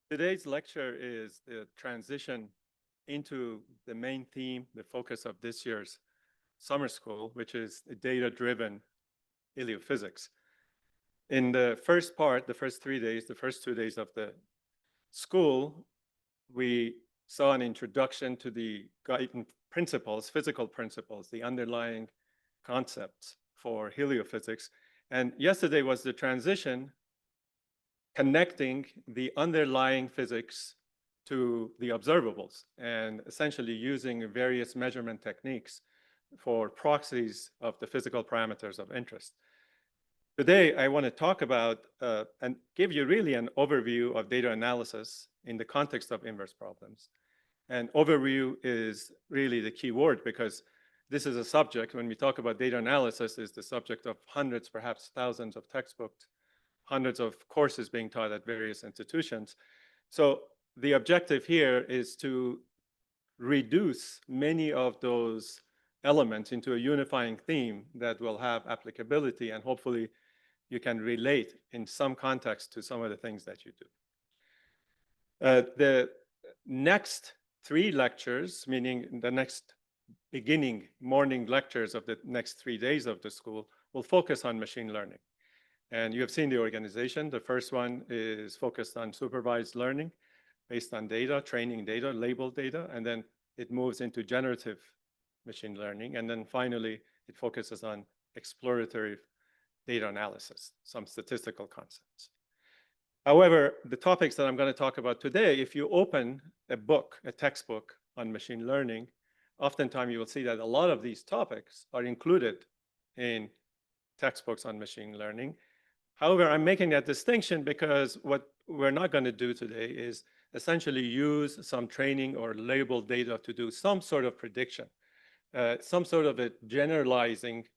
Today's lecture is the transition into the main theme, the focus of this year's summer school, which is data-driven heliophysics. In the first part, the first 3 days, the first 2 days of the school, we saw an introduction to the guiding principles, physical principles, the underlying concepts for heliophysics. And yesterday was the transition connecting the underlying physics to the observables and essentially using various measurement techniques for proxies of the physical parameters of interest. Today, I want to talk about and give you really an overview of data analysis in the context of inverse problems. And overview is really the key word because this is a subject, when we talk about data analysis, is the subject of hundreds, perhaps thousands of textbooks, hundreds of courses being taught at various institutions. So the objective here is to reduce many of those elements into a unifying theme that will have applicability, and hopefully you can relate in some context to some of the things that you do. The next 3 lectures, meaning the next beginning morning lectures of the next 3 days of the school, will focus on machine learning. And you have seen the organization. The first one is focused on supervised learning based on data, training data, labeled data, and then it moves into generative machine learning. And then finally, it focuses on exploratory data analysis, some statistical concepts. However, the topics that I'm going to talk about today, if you open a book, a textbook on machine learning, oftentimes you will see that a lot of these topics are included in textbooks on machine learning. However, I'm making that distinction because what we're not going to do today is essentially use some training or labeled data to do some sort of prediction, some sort of a generalizing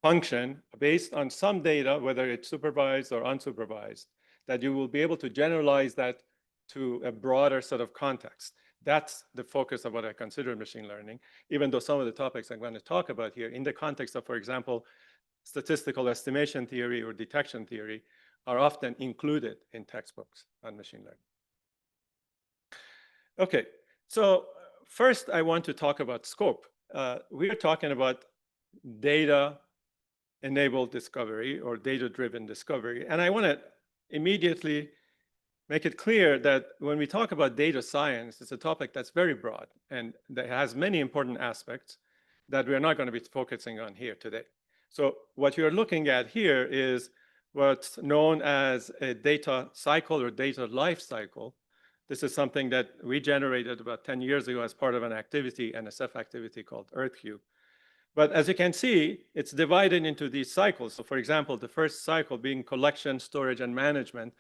function based on some data, whether it's supervised or unsupervised, that you will be able to generalize that to a broader set of context. That's the focus of what I consider machine learning, even though some of the topics I'm going to talk about here in the context of, for example, statistical estimation theory or detection theory are often included in textbooks on machine learning. Okay, so first I want to talk about scope. We're talking about data-enabled discovery or data-driven discovery. And I want to immediately make it clear that when we talk about data science, it's a topic that's very broad and that has many important aspects that we're not going to be focusing on here today. So what you're looking at here is what's known as a data cycle or data life cycle. This is something that we generated about 10 years ago as part of an activity, an SF activity called EarthCube. But as you can see, it's divided into these cycles. So for example, the first cycle being collection, storage, and management.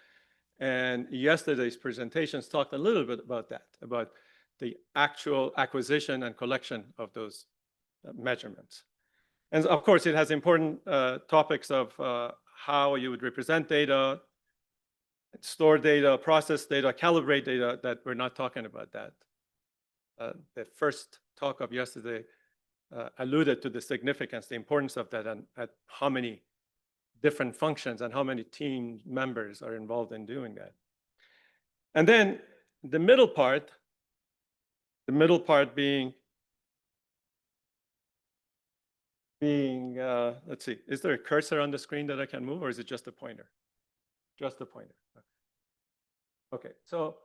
And yesterday's presentations talked a little bit about that, about the actual acquisition and collection of those measurements. And of course, it has important topics of how you would represent data, store data, process data, calibrate data, that we're not talking about that. The first talk of yesterday alluded to the significance, the importance of that, and at how many different functions and how many team members are involved in doing that. And then the middle part being, let's see, is there a cursor on the screen that I can move, or is it just a pointer? Just a pointer. Okay, so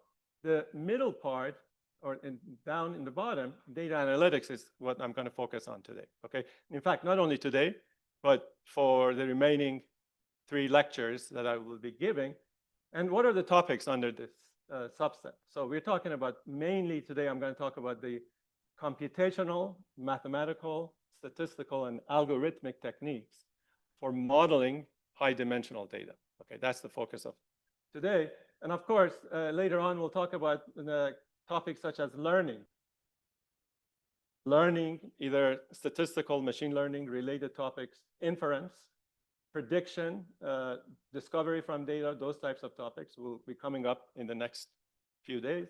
the middle part, or down in the bottom, data analytics is what I'm going to focus on today. Okay, in fact, not only today, but for the remaining 3 lectures that I will be giving. And what are the topics under this subset? So we're talking about mainly today, I'm going to talk about the computational, mathematical, statistical, and algorithmic techniques for modeling high-dimensional data. Okay, that's the focus of today. And of course, later on, we'll talk about the topics such as learning, either statistical, machine learning related topics, inference, prediction, discovery from data, those types of topics will be coming up in the next few days.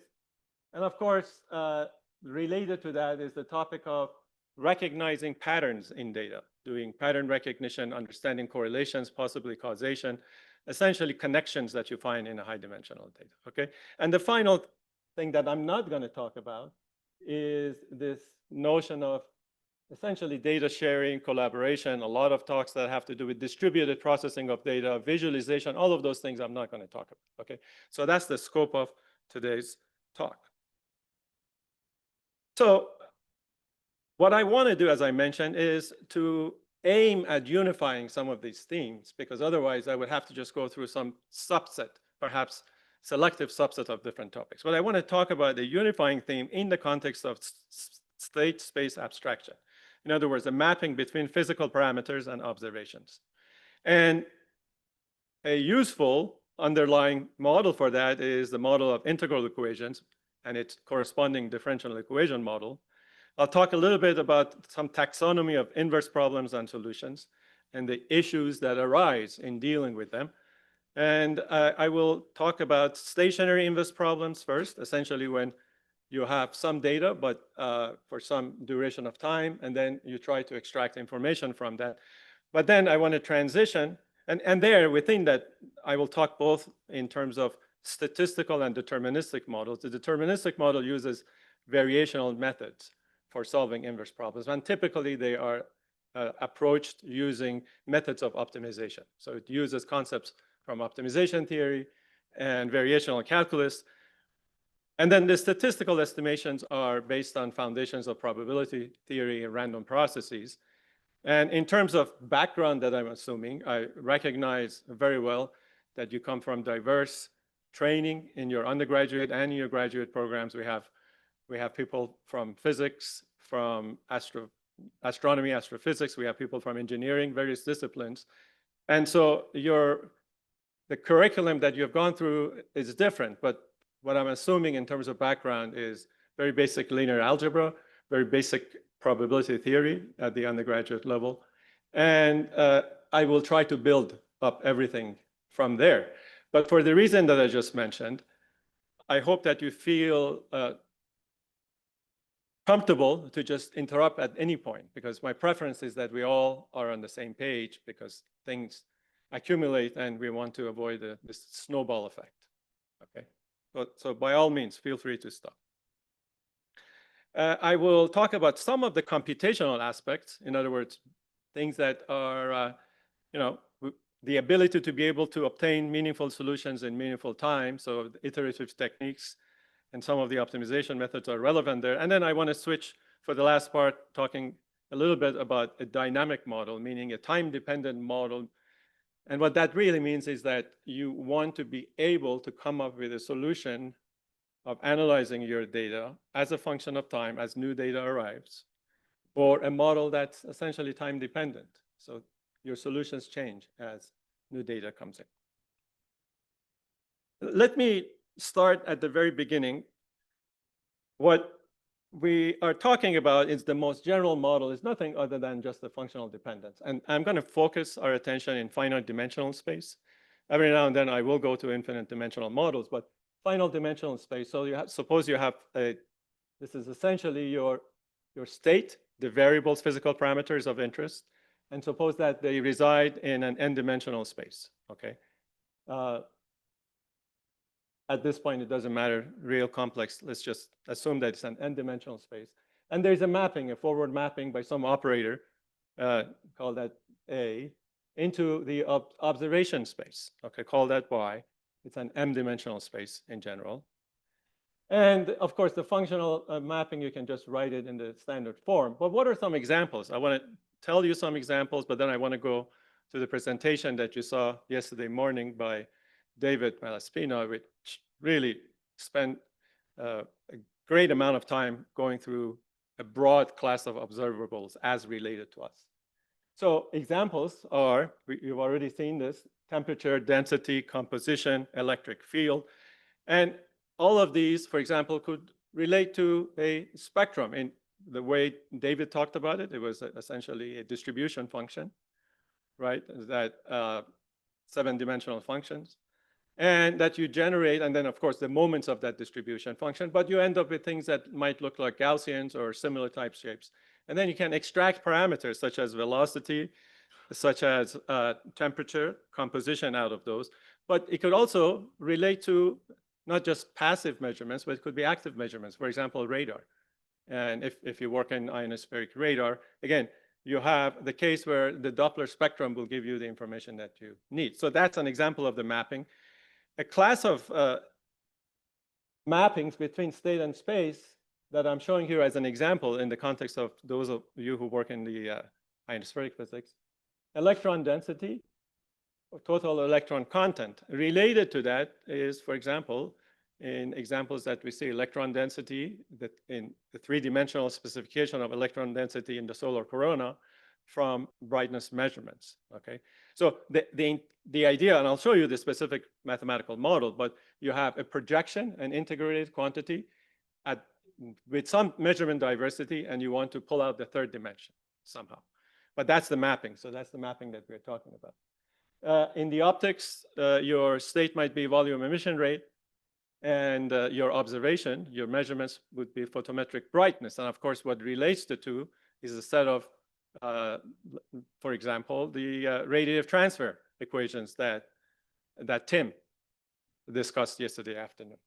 And of course, related to that is the topic of recognizing patterns in data, doing pattern recognition, understanding correlations, possibly causation. essentially connections that you find in a high-dimensional data, okay? And the final thing that I'm not going to talk about is this notion of essentially data sharing, collaboration, a lot of talks that have to do with distributed processing of data, visualization, all of those things I'm not going to talk about, okay? So that's the scope of today's talk. So what I want to do, as I mentioned, is to aim at unifying some of these themes, because otherwise I would have to just go through some subset, perhaps selective subset of different topics. But I want to talk about the unifying theme in the context of state space abstraction. In other words, a mapping between physical parameters and observations. And a useful underlying model for that is the model of integral equations and its corresponding differential equation model. I'll talk a little bit about some taxonomy of inverse problems and solutions and the issues that arise in dealing with them. And I will talk about stationary inverse problems first, essentially when you have some data, but for some duration of time, and then you try to extract information from that. But then I want to transition, and there within that, I will talk both in terms of statistical and deterministic models. The deterministic model uses variational methods for solving inverse problems, and typically they are approached using methods of optimization. So it uses concepts from optimization theory and variational calculus. And then the statistical estimations are based on foundations of probability theory and random processes. And in terms of background that I'm assuming, I recognize very well that you come from diverse training in your undergraduate and your graduate programs. We have people from physics, from astronomy, astrophysics. We have people from engineering, various disciplines. And so the curriculum that you've gone through is different, but what I'm assuming in terms of background is very basic linear algebra, very basic probability theory at the undergraduate level. And I will try to build up everything from there. But for the reason that I just mentioned, I hope that you feel comfortable to just interrupt at any point, because my preference is that we all are on the same page, because things accumulate and we want to avoid this snowball effect, okay? So by all means, feel free to stop. I will talk about some of the computational aspects. In other words, things that are, the ability to be able to obtain meaningful solutions in meaningful time. So iterative techniques and some of the optimization methods are relevant there. And then I want to switch for the last part, talking a little bit about a dynamic model, meaning a time-dependent model. And what that really means is that you want to be able to come up with a solution of analyzing your data as a function of time as new data arrives, or a model that's essentially time dependent. So your solutions change as new data comes in. Let me start at the very beginning. What we are talking about is the most general model is nothing other than just the functional dependence. And I'm going to focus our attention in finite dimensional space. Every now and then I will go to infinite dimensional models, but finite dimensional space. So suppose you have this is essentially your state, the variables, physical parameters of interest, and suppose that they reside in an n-dimensional space, okay? At this point, it doesn't matter, real complex. Let's just assume that it's an n-dimensional space. And there's a mapping, a forward mapping by some operator, call that A, into the observation space, okay, call that Y. It's an m-dimensional space in general. And of course, the functional mapping, you can just write it in the standard form. But what are some examples? I want to tell you some examples, but then I want to go to the presentation that you saw yesterday morning by David Malaspina, which really spent a great amount of time going through a broad class of observables as related to us. So examples are, you've already seen this, temperature, density, composition, electric field. And all of these, for example, could relate to a spectrum. In the way David talked about it, it was essentially a distribution function, right? That 7-dimensional functions. And that you generate, and then of course the moments of that distribution function, but you end up with things that might look like Gaussians or similar type shapes. And then you can extract parameters such as velocity, such as temperature, composition out of those. But it could also relate to not just passive measurements, but it could be active measurements, for example, radar. And if you work in ionospheric radar, again, you have the case where the Doppler spectrum will give you the information that you need. So that's an example of the mapping. A class of mappings between state and space that I'm showing here as an example in the context of those of you who work in the ionospheric physics. Electron density, or total electron content. Related to that is, for example, in examples that we see electron density, that in the three-dimensional specification of electron density in the solar corona from brightness measurements, okay? So the idea, and I'll show you the specific mathematical model, but you have a projection, an integrated quantity with some measurement diversity, and you want to pull out the third dimension somehow. But that's the mapping, so that's the mapping that we're talking about. In the optics, your state might be volume emission rate, and your observation, your measurements would be photometric brightness. And of course, what relates the two is a set of, for example, the radiative transfer equations that Tim discussed yesterday afternoon.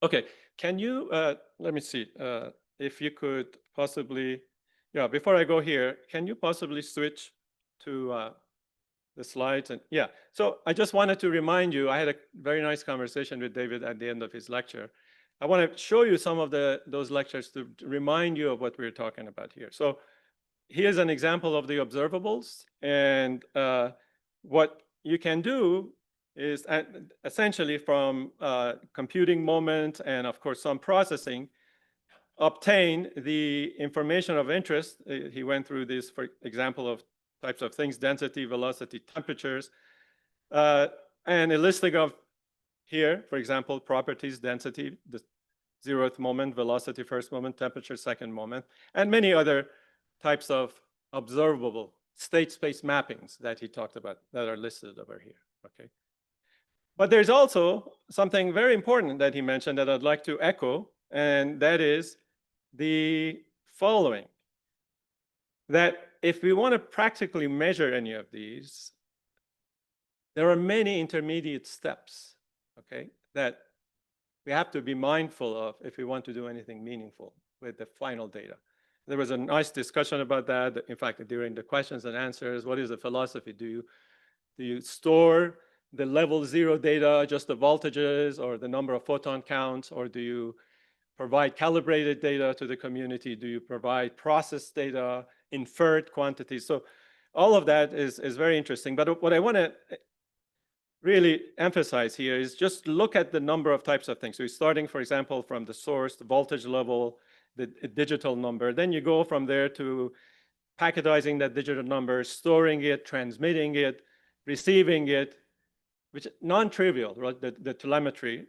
Okay, can you, let me see, if you could possibly, yeah, before I go here, can you possibly switch to the slides? And yeah, so I just wanted to remind you, I had a very nice conversation with David at the end of his lecture. I want to show you some of those lectures to remind you of what we're talking about here. So here's an example of the observables, and what you can do is essentially from computing moment and of course some processing, obtain the information of interest. He went through this, for example, of types of things, density, velocity, temperatures, and a listing of here, for example, properties, density, the zeroth moment, velocity, first moment, temperature, second moment, and many other types of observable state space mappings that he talked about that are listed over here, okay? But there's also something very important that he mentioned that I'd like to echo, and that is the following, that if we want to practically measure any of these, there are many intermediate steps, okay, that we have to be mindful of if we want to do anything meaningful with the final data. There was a nice discussion about that. In fact, during the questions and answers, what is the philosophy? Do you store the level 0 data, just the voltages or the number of photon counts, or do you provide calibrated data to the community? Do you provide process data, inferred quantities? So all of that is very interesting. But what I want to really emphasize here is just look at the number of types of things. So you're starting, for example, from the source, the voltage level, the digital number. Then you go from there to packetizing that digital number, storing it, transmitting it, receiving it, which is non-trivial, right? The telemetry,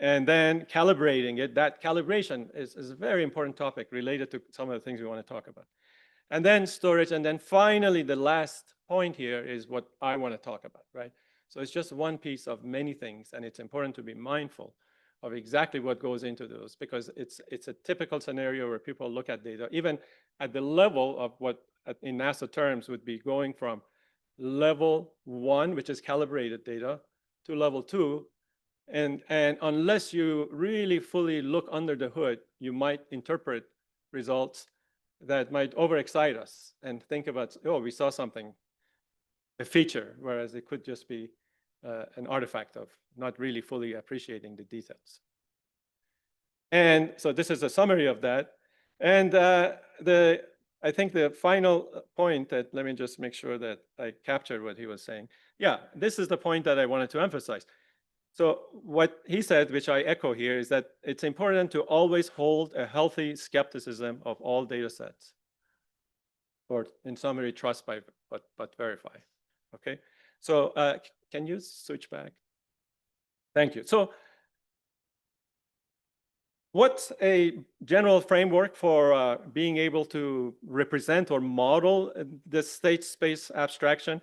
and then calibrating it. That calibration is a very important topic related to some of the things we want to talk about. And then storage, and then finally, the last point here is what I want to talk about, right? So it's just one piece of many things, and it's important to be mindful of exactly what goes into those, because it's a typical scenario where people look at data, even at the level of what in NASA terms would be going from level 1, which is calibrated data, to level 2. And unless you really fully look under the hood, you might interpret results that might overexcite us and think about, oh, we saw something, a feature, whereas it could just be an artifact of not really fully appreciating the details. And so this is a summary of that. And I think the final point that, let me just make sure that I captured what he was saying. Yeah, this is the point that I wanted to emphasize. So what he said, which I echo here, is that it's important to always hold a healthy skepticism of all data sets, or in summary, trust but verify, okay? So can you switch back? Thank you. So what's a general framework for being able to represent or model the state space abstraction?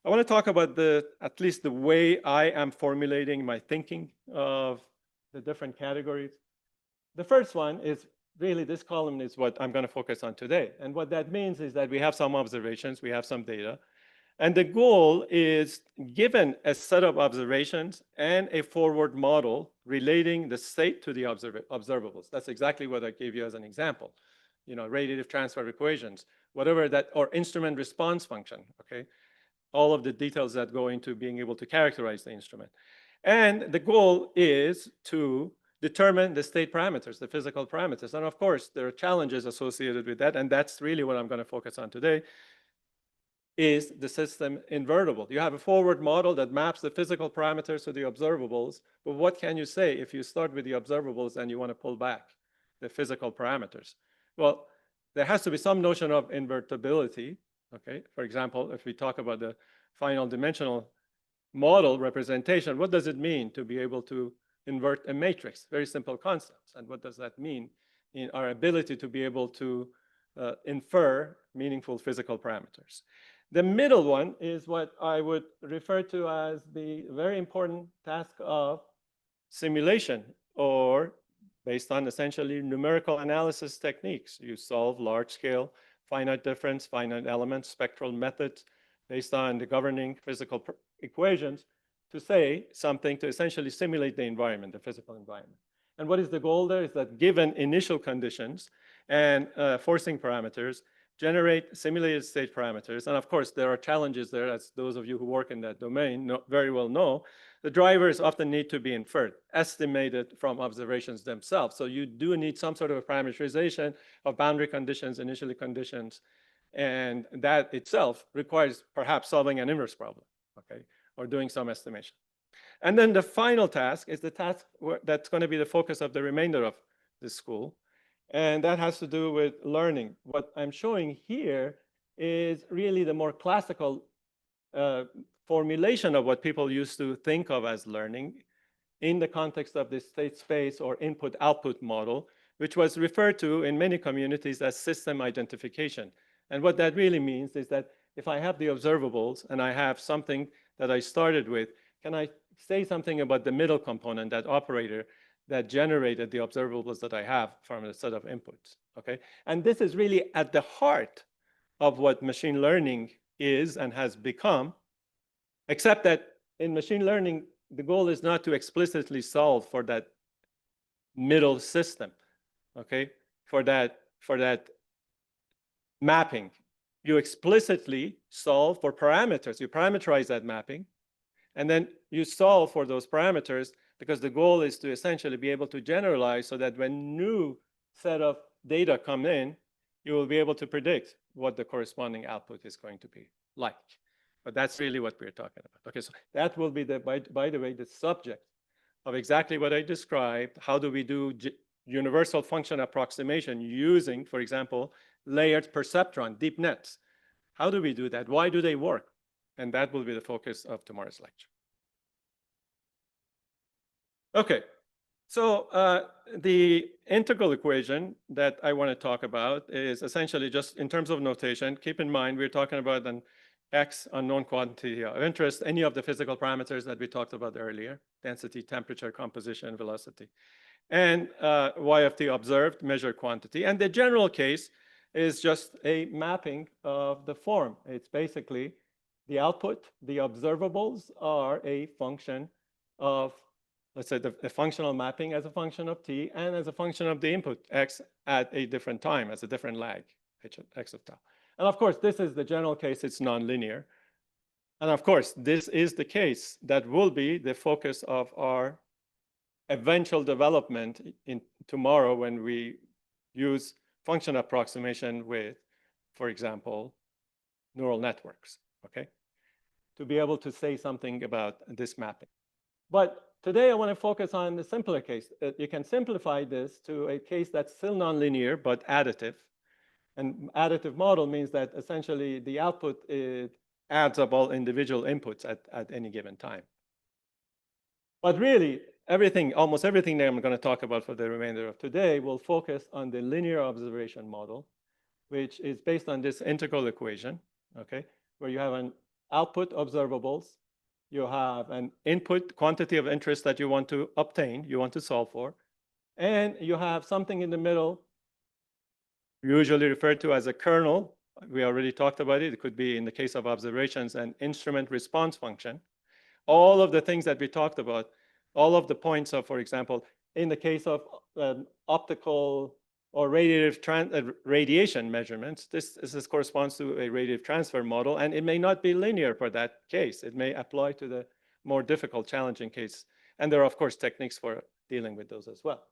I want to talk about at least the way I am formulating my thinking of the different categories. The first one is really this column is what I'm going to focus on today. And what that means is that we have some observations, we have some data, and the goal is, given a set of observations and a forward model relating the state to the observables. That's exactly what I gave you as an example. You know, radiative transfer equations, whatever that, or instrument response function, okay? All of the details that go into being able to characterize the instrument. And the goal is to determine the state parameters, the physical parameters. And of course, there are challenges associated with that, and that's really what I'm going to focus on today. Is the system invertible? You have a forward model that maps the physical parameters to the observables, but what can you say if you start with the observables and you want to pull back the physical parameters? Well, there has to be some notion of invertibility, okay? For example, if we talk about the final dimensional model representation, what does it mean to be able to invert a matrix? Very simple concepts. And what does that mean in our ability to be able to infer meaningful physical parameters? The middle one is what I would refer to as the very important task of simulation, or based on essentially numerical analysis techniques. You solve large-scale finite difference, finite element spectral methods based on the governing physical equations to say something to essentially simulate the environment, the physical environment. And what is the goal there is that given initial conditions and forcing parameters, generate simulated state parameters. And of course, there are challenges there, as those of you who work in that domain very well know. The drivers often need to be inferred, estimated from observations themselves. So you do need some sort of a parameterization of boundary conditions, initial conditions, and that itself requires perhaps solving an inverse problem, okay, or doing some estimation. And then the final task is the task that's going to be the focus of the remainder of this school. And that has to do with learning. What I'm showing here is really the more classical formulation of what people used to think of as learning in the context of the state space or input-output model, which was referred to in many communities as system identification. And what that really means is that if I have the observables and I have something that I started with, can I say something about the middle component, that operator, that generated the observables that I have from a set of inputs, okay? And this is really at the heart of what machine learning is and has become, except that in machine learning, the goal is not to explicitly solve for that middle system, okay? For that mapping. You explicitly solve for parameters. You parameterize that mapping, and then you solve for those parameters, because the goal is to essentially be able to generalize so that when new set of data come in, you will be able to predict what the corresponding output is going to be like. But that's really what we're talking about. Okay, so that will be, by the way, the subject of exactly what I described. How do we do universal function approximation using, for example, layered perceptron, deep nets? How do we do that? Why do they work? And that will be the focus of tomorrow's lecture. Okay, so the integral equation that I want to talk about is essentially, just in terms of notation, keep in mind we're talking about an X unknown quantity of interest, any of the physical parameters that we talked about earlier, density, temperature, composition, velocity, and Y of t observed measured quantity. And the general case is just a mapping of the form. It's basically the output, the observables are a function of, let's say, the functional mapping as a function of t and as a function of the input x at a different time, as a different lag, x of tau. And of course, this is the general case, it's nonlinear. And of course, this is the case that will be the focus of our eventual development in tomorrow when we use function approximation with, for example, neural networks, okay? To be able to say something about this mapping. But today I want to focus on the simpler case. You can simplify this to a case that's still nonlinear, but additive. And additive model means that essentially the output adds up all individual inputs at any given time. But really, almost everything that I'm going to talk about for the remainder of today will focus on the linear observation model, which is based on this integral equation, okay, where you have an output observables, you have an input quantity of interest that you want to obtain, you want to solve for, and you have something in the middle usually referred to as a kernel. We already talked about it. It could be, in the case of observations, an instrument response function. All of the things that we talked about, all of the points of, for example, in the case of optical or radiation measurements, this corresponds to a radiative transfer model, and it may not be linear for that case. It may apply to the more difficult, challenging case. And there are, of course, techniques for dealing with those as well.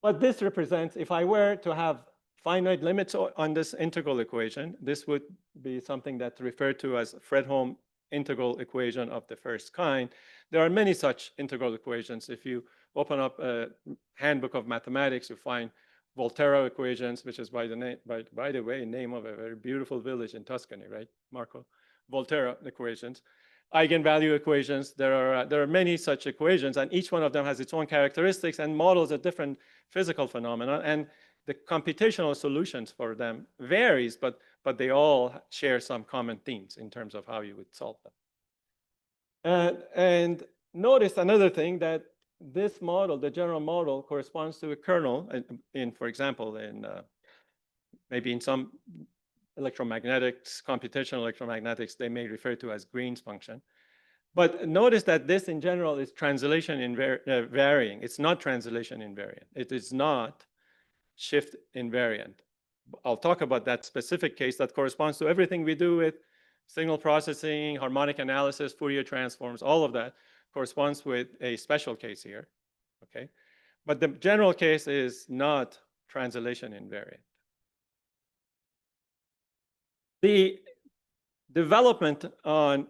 But this represents, if I were to have finite limits on this integral equation, this would be something that's referred to as Fredholm integral equation of the first kind. There are many such integral equations. If you open up a handbook of mathematics, you find Volterra equations, which is by the way, name of a very beautiful village in Tuscany, right, Marco? Volterra equations. Eigenvalue equations. There are many such equations, and each one of them has its own characteristics and models a different physical phenomena, and the computational solutions for them varies, but they all share some common themes in terms of how you would solve them. And notice another thing, that this model, the general model, corresponds to a kernel for example, maybe in some electromagnetics, computational electromagnetics, they may refer to as Green's function. But notice that this in general is translation varying. It's not translation invariant. It is not shift invariant. I'll talk about that specific case that corresponds to everything we do with signal processing, harmonic analysis, Fourier transforms, all of that corresponds with a special case here, okay? But the general case is not translation invariant. The development on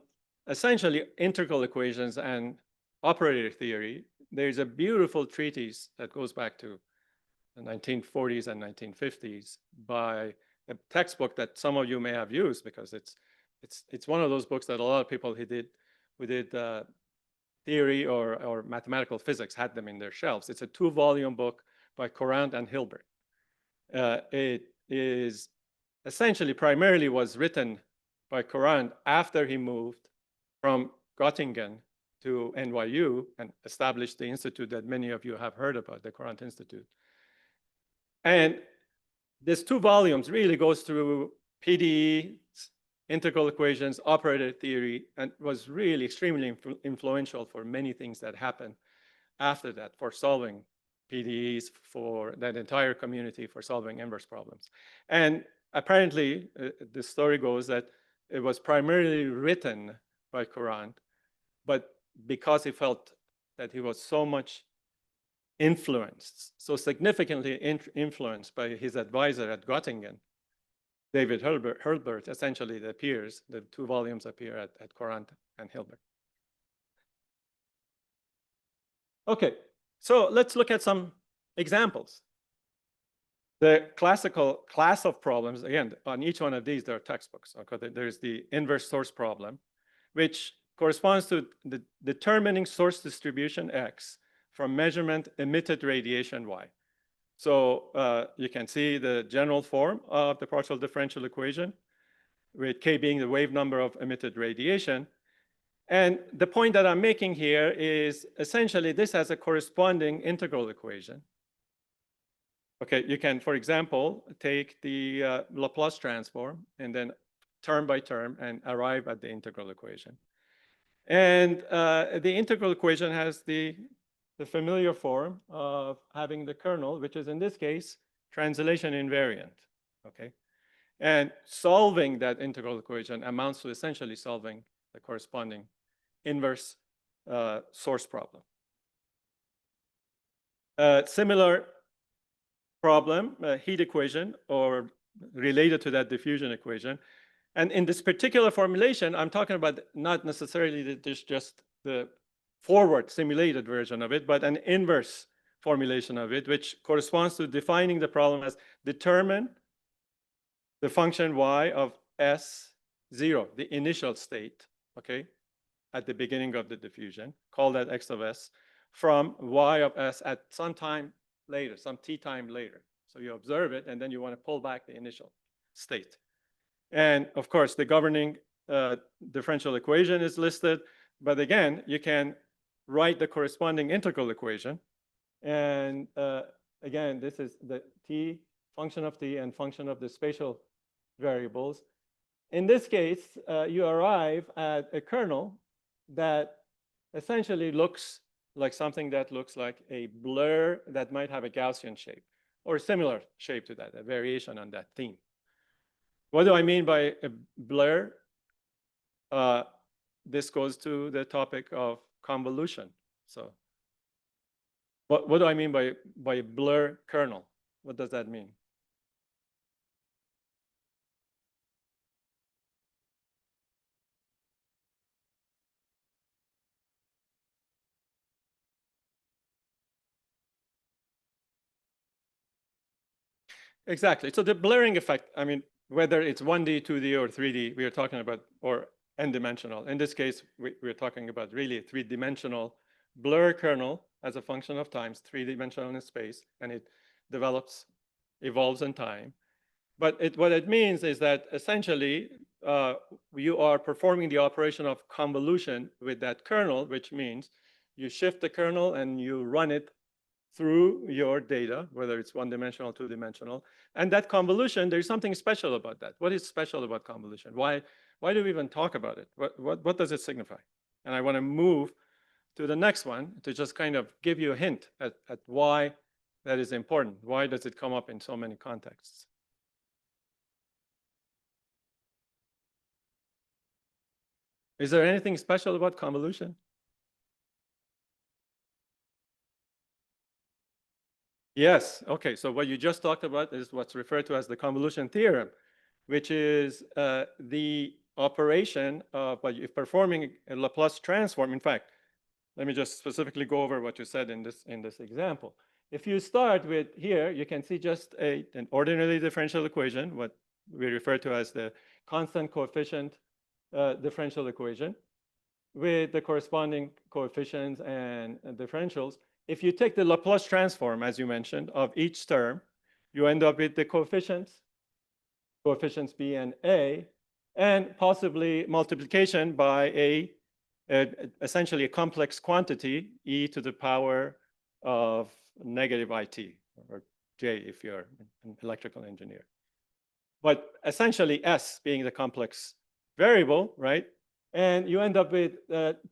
essentially integral equations and operator theory, there's a beautiful treatise that goes back to the 1940s and 1950s by a textbook that some of you may have used, because it's one of those books that a lot of people who did theory or mathematical physics had them in their shelves. It's a 2-volume book by Courant and Hilbert. It is essentially primarily was written by Courant after he moved from Göttingen to NYU and established the institute that many of you have heard about, the Courant Institute. And this 2 volumes really goes through PDE, integral equations, operator theory, and was really extremely influential for many things that happened after that for solving PDEs, for that entire community, for solving inverse problems. And apparently, the story goes that it was primarily written by Courant, but because he felt that he was so much influenced, so significantly influenced by his advisor at Göttingen, David Hilbert, essentially the 2 volumes appear at Courant and Hilbert. Okay, so let's look at some examples. The classical class of problems, again, on each one of these, there are textbooks. Okay? There's the inverse source problem, which corresponds to the determining source distribution X from measurement emitted radiation Y. So you can see the general form of the partial differential equation, with K being the wave number of emitted radiation. And the point that I'm making here is essentially this has a corresponding integral equation. Okay, you can, for example, take the Laplace transform and then term by term and arrive at the integral equation. And the integral equation has the familiar form of having the kernel, which is in this case translation invariant. Okay, and solving that integral equation amounts to essentially solving the corresponding inverse source problem. Similar problem, heat equation, or related to that diffusion equation. And in this particular formulation, I'm talking about not necessarily just the forward simulated version of it, but an inverse formulation of it, which corresponds to defining the problem as determine the function y of S0, the initial state, okay, at the beginning of the diffusion, call that x of s, from y of s at some time later, some t time later. So you observe it, and then you want to pull back the initial state. And of course, the governing differential equation is listed. But again, you can write the corresponding integral equation. And again, this is the t function of t and function of the spatial variables. In this case, you arrive at a kernel that essentially looks like something that looks like a blur that might have a Gaussian shape or a similar shape to that, a variation on that theme. What do I mean by a blur? This goes to the topic of convolution. So what do I mean by a blur kernel? What does that mean? Exactly. So the blurring effect, I mean, whether it's 1D, 2D, or 3D, we are talking about, or n-dimensional. In this case, we're talking about really a three-dimensional blur kernel as a function of times, three-dimensional in space, and it develops, evolves in time. But what it means is that essentially you are performing the operation of convolution with that kernel, which means you shift the kernel and you run it through your data, whether it's one-dimensional, two-dimensional. And that convolution, there's something special about that. What is special about convolution? Why do we even talk about it? What does it signify? And I want to move to the next one to just kind of give you a hint at why that is important. Why does it come up in so many contexts? Is there anything special about convolution? Yes. Okay. So what you just talked about is what's referred to as the convolution theorem, which is the operation of performing a Laplace transform. In fact, let me just specifically go over what you said in this example. If you start with here, you can see just an ordinary differential equation, what we refer to as the constant coefficient differential equation, with the corresponding coefficients and differentials. If you take the Laplace transform, as you mentioned, of each term, you end up with the coefficients B and A, and possibly multiplication by essentially a complex quantity, e to the power of negative IT, or J if you're an electrical engineer. But essentially S being the complex variable, right? And you end up with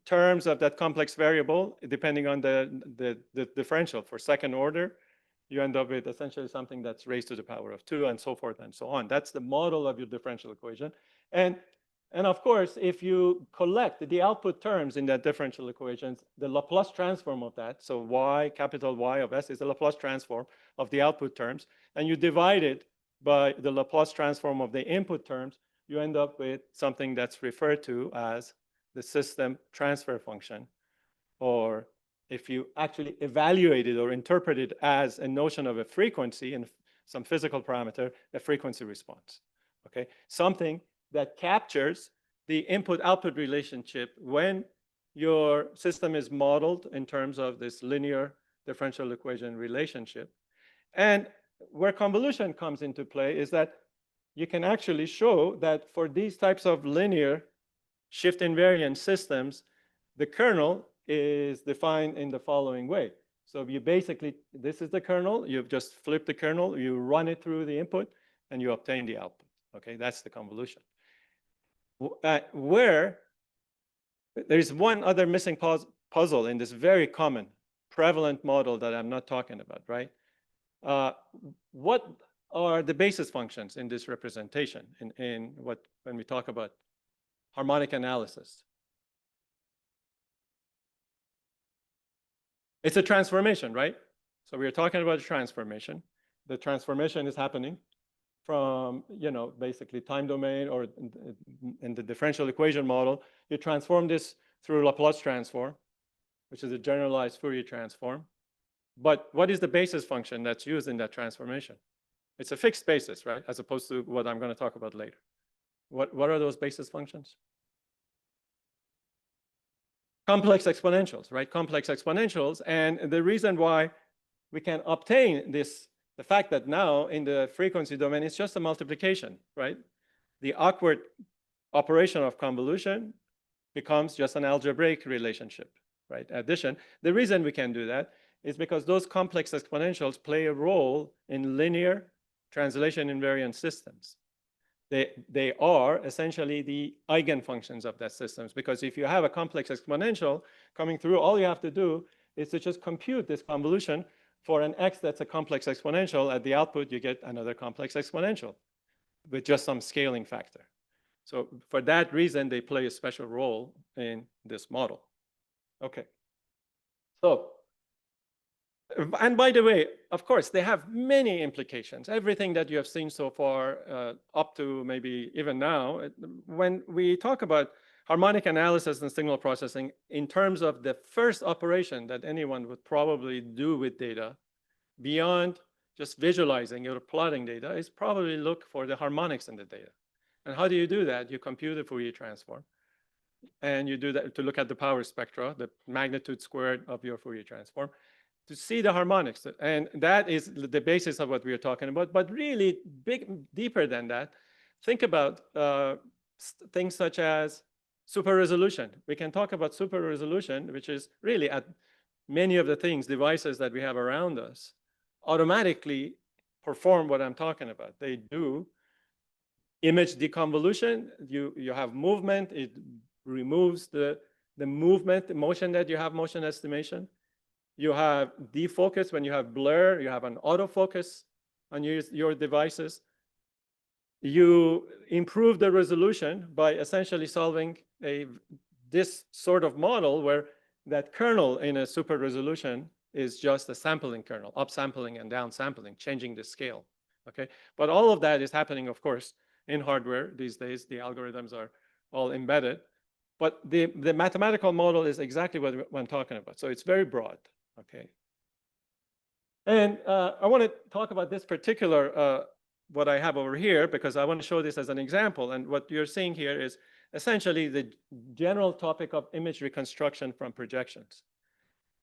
terms of that complex variable, depending on the differential for second order. You end up with essentially something that's raised to the power of 2 and so forth and so on. That's the model of your differential equation. And of course, if you collect the output terms in that differential equations, the Laplace transform of that, so Y, capital Y of S is the Laplace transform of the output terms, and you divide it by the Laplace transform of the input terms, you end up with something that's referred to as the system transfer function, or if you actually evaluate it or interpret it as a notion of a frequency and some physical parameter, a frequency response, okay? Something that captures the input-output relationship when your system is modeled in terms of this linear differential equation relationship. And where convolution comes into play is that you can actually show that for these types of linear shift invariant systems, the kernel is defined in the following way. So you basically, this is the kernel, you've just flipped the kernel, you run it through the input, and you obtain the output. Okay, that's the convolution. Where there is one other missing puzzle in this very common, prevalent model that I'm not talking about, right? What are the basis functions in this representation when we talk about harmonic analysis? It's a transformation, right? So we are talking about a transformation. The transformation is happening from, basically time domain, or in the differential equation model, you transform this through Laplace transform, which is a generalized Fourier transform. But what is the basis function that's used in that transformation? It's a fixed basis, right? As opposed to what I'm going to talk about later. What are those basis functions? Complex exponentials, right? Complex exponentials. And the reason why we can obtain this, the fact that now in the frequency domain, it's just a multiplication, right? The awkward operation of convolution becomes just an algebraic relationship, right? Addition. The reason we can do that is because those complex exponentials play a role in linear translation invariant systems. They are essentially the eigenfunctions of that systems, because if you have a complex exponential coming through, all you have to do is to just compute this convolution for an x that's a complex exponential. At the output, you get another complex exponential with just some scaling factor. So for that reason, they play a special role in this model. Okay. So, and by the way, of course, they have many implications. Everything that you have seen so far, up to maybe even now, when we talk about harmonic analysis and signal processing, in terms of the first operation that anyone would probably do with data, beyond just visualizing or plotting data, is probably look for the harmonics in the data. And how do you do that? You compute the Fourier transform. And you do that to look at the power spectra, the magnitude squared of your Fourier transform, to see the harmonics. And that is the basis of what we are talking about. But really, deeper than that, think about things such as super resolution. We can talk about super resolution, which is really at many of the things, devices that we have around us, automatically perform what I'm talking about. They do image deconvolution. You have movement. It removes the movement, the motion that you have, motion estimation. You have defocus when you have blur. You have an autofocus on your devices. You improve the resolution by essentially solving this sort of model where that kernel in a super resolution is just a sampling kernel, upsampling and downsampling, changing the scale. Okay, but all of that is happening, of course, in hardware these days. The algorithms are all embedded, but the mathematical model is exactly what I'm talking about. So it's very broad. Okay, and I want to talk about this particular what I have over here, because I want to show this as an example. And what you're seeing here is essentially the general topic of image reconstruction from projections.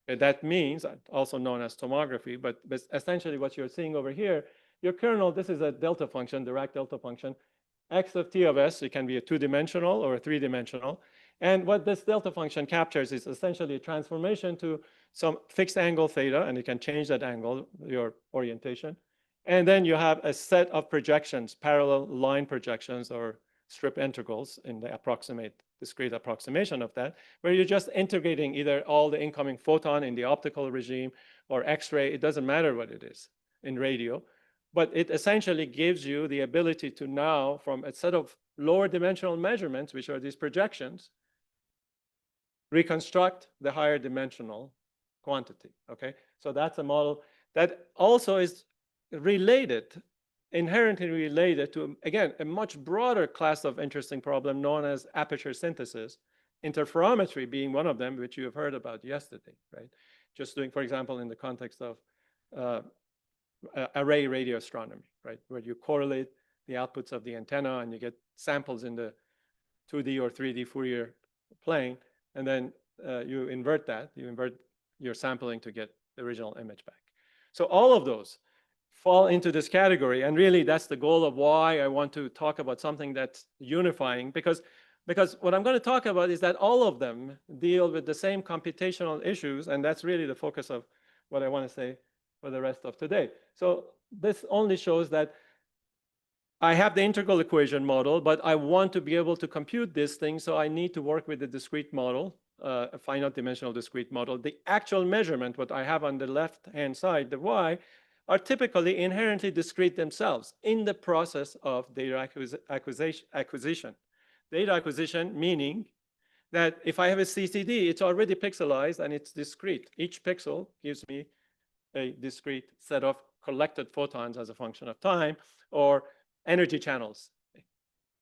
That means, also known as tomography, but essentially what you're seeing over here, your kernel, this is a delta function, Dirac delta function, x of t of s. It can be a two-dimensional or a three-dimensional. And what this delta function captures is essentially a transformation to some fixed angle theta, and you can change that angle, your orientation. And then you have a set of projections, parallel line projections or strip integrals in the discrete approximation of that, where you're just integrating either all the incoming photon in the optical regime or X-ray. It doesn't matter what it is in radio, but it essentially gives you the ability to now, from a set of lower dimensional measurements, which are these projections, reconstruct the higher dimensional quantity. Okay, so that's a model that also is related, inherently related to, again, a much broader class of interesting problem known as aperture synthesis, interferometry being one of them, which you have heard about yesterday, right? Just doing, for example, in the context of array radio astronomy, right? Where you correlate the outputs of the antenna and you get samples in the 2D or 3D Fourier plane, and then you invert that, you invert your sampling to get the original image back. So all of those fall into this category, and really that's the goal of why I want to talk about something that's unifying, because what I'm going to talk about is that all of them deal with the same computational issues, and that's really the focus of what I want to say for the rest of today. So this only shows that I have the integral equation model, but I want to be able to compute this thing, so I need to work with the discrete model, a finite dimensional discrete model. The actual measurement, what I have on the left-hand side, the y, are typically inherently discrete themselves in the process of data acquisition. Data acquisition meaning that if I have a CCD, it's already pixelized and it's discrete. Each pixel gives me a discrete set of collected photons as a function of time, or energy channels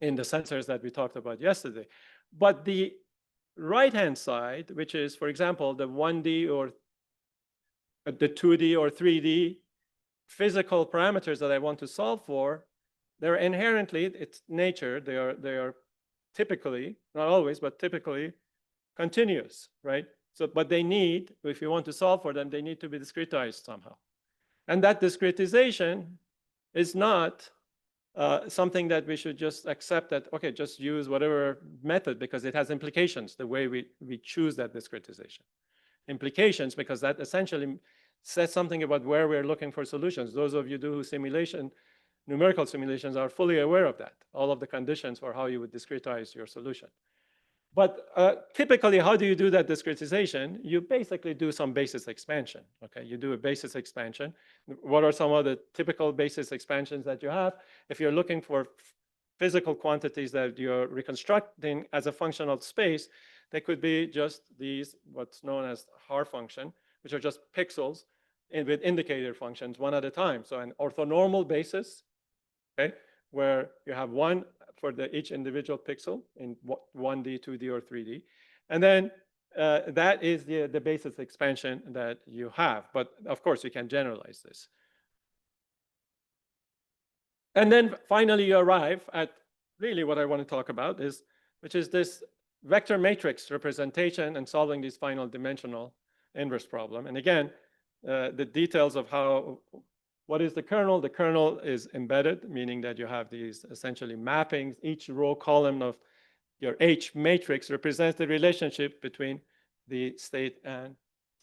in the sensors that we talked about yesterday. But the right-hand side, which is, for example, the 1D or the 2D or 3D physical parameters that I want to solve for, they're inherently, it's nature, they are typically, not always, but typically continuous, right? So, but they need, if you want to solve for them, they need to be discretized somehow. And that discretization is not something that we should just accept that, okay, just use whatever method, because it has implications, the way we choose that discretization. Implications, because that essentially says something about where we're looking for solutions. Those of you who do simulation numerical simulations are fully aware of that, all of the conditions for how you would discretize your solution. But typically, how do you do that discretization? You basically do some basis expansion, okay? You do a basis expansion. What are some of the typical basis expansions that you have? If you're looking for physical quantities that you're reconstructing as a functional space, they could be just these, what's known as Haar function, which are just pixels with indicator functions one at a time. So an orthonormal basis, okay, where you have one for each individual pixel in 1D, 2D, or 3D. And then that is the basis expansion that you have. But of course, you can generalize this. And then finally, you arrive at really what I want to talk about, which is this vector matrix representation and solving this final dimensional inverse problem. And again, the details of what is the kernel? The kernel is embedded, meaning that you have these essentially mappings. Each row column of your H matrix represents the relationship between the state and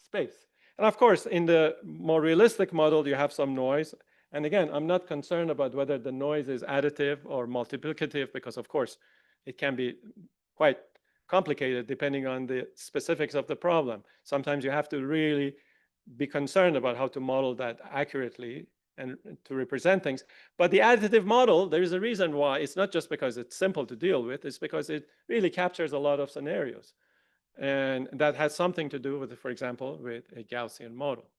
space. And of course, in the more realistic model, you have some noise. And again, I'm not concerned about whether the noise is additive or multiplicative, because of course, it can be quite complicated depending on the specifics of the problem. Sometimes you have to really be concerned about how to model that accurately and to represent things. But the additive model, there is a reason why. It's not just because it's simple to deal with, it's because it really captures a lot of scenarios. And that has something to do with, for example, with a Gaussian model,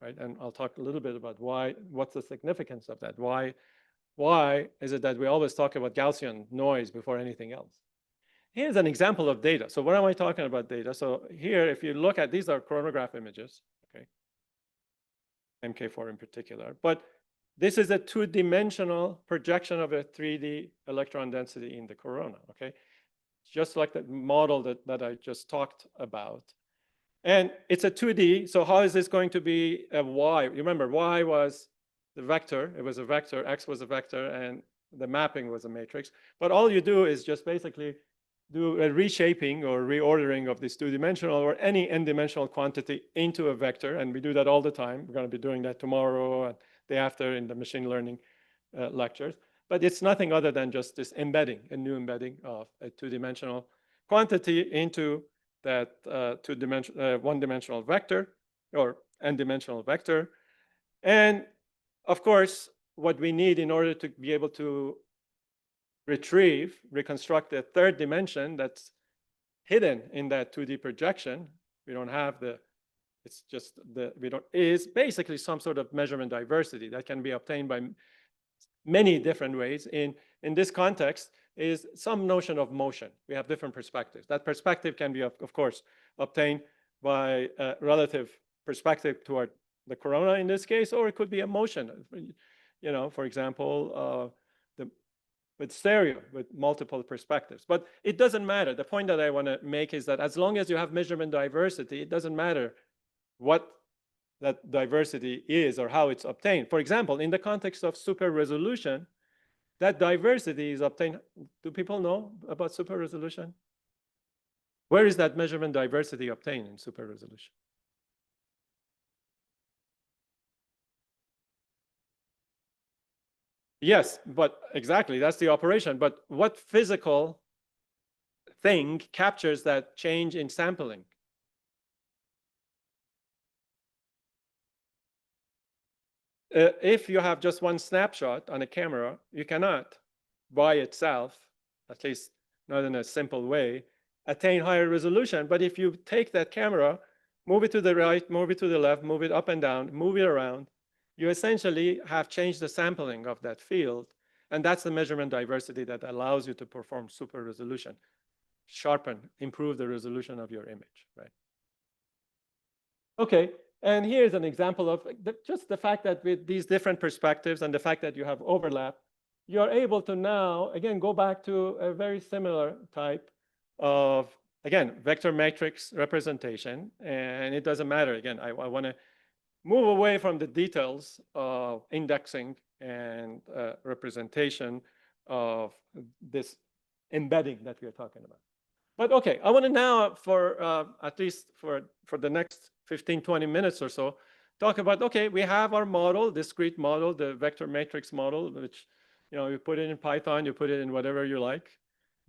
right? And I'll talk a little bit about what's the significance of that? Why is it that we always talk about Gaussian noise before anything else? Here's an example of data. So what am I talking about data? So here, if you look at, these are chronograph images, okay? MK4 in particular. But this is a two-dimensional projection of a 3D electron density in the corona, okay? Just like the model that I just talked about. And it's a 2D, so how is this going to be a Y? Remember, Y was the vector, it was a vector, X was a vector, and the mapping was a matrix. But all you do is just basically do a reshaping or reordering of this two-dimensional or any n-dimensional quantity into a vector, and we do that all the time. We're going to be doing that tomorrow and the day after in the machine learning lectures. But it's nothing other than just this embedding, a new embedding of a two-dimensional quantity into that one-dimensional vector or n-dimensional vector. And of course, what we need in order to be able to reconstruct a third dimension that's hidden in that 2D projection, we don't have it's just is basically some sort of measurement diversity that can be obtained by many different ways. In this context is some notion of motion. We have different perspectives. That perspective can be, of course, obtained by a relative perspective toward the corona in this case, or it could be a motion. You know, for example, with stereo, with multiple perspectives. But it doesn't matter. The point that I want to make is that as long as you have measurement diversity, it doesn't matter what that diversity is or how it's obtained. For example, in the context of super resolution, that diversity is obtained. Do people know about super resolution? Where is that measurement diversity obtained in super resolution? Yes, but exactly, that's the operation. But what physical thing captures that change in sampling? If you have just one snapshot on a camera, you cannot by itself, at least not in a simple way, attain higher resolution. But if you take that camera, move it to the right, move it to the left, move it up and down, move it around, you essentially have changed the sampling of that field. And that's the measurement diversity that allows you to perform super resolution, sharpen, improve the resolution of your image, right? Okay, and here's an example of just the fact that with these different perspectives and the fact that you have overlap, you're able to now, again, go back to a very similar type of, again, vector matrix representation. And it doesn't matter, again, I want to move away from the details of indexing and representation of this embedding that we're talking about. But okay, I want to now, for at least for the next 15, 20 minutes or so, talk about, okay, we have our model, discrete model, the vector matrix model, which, you put it in Python, you put it in whatever you like,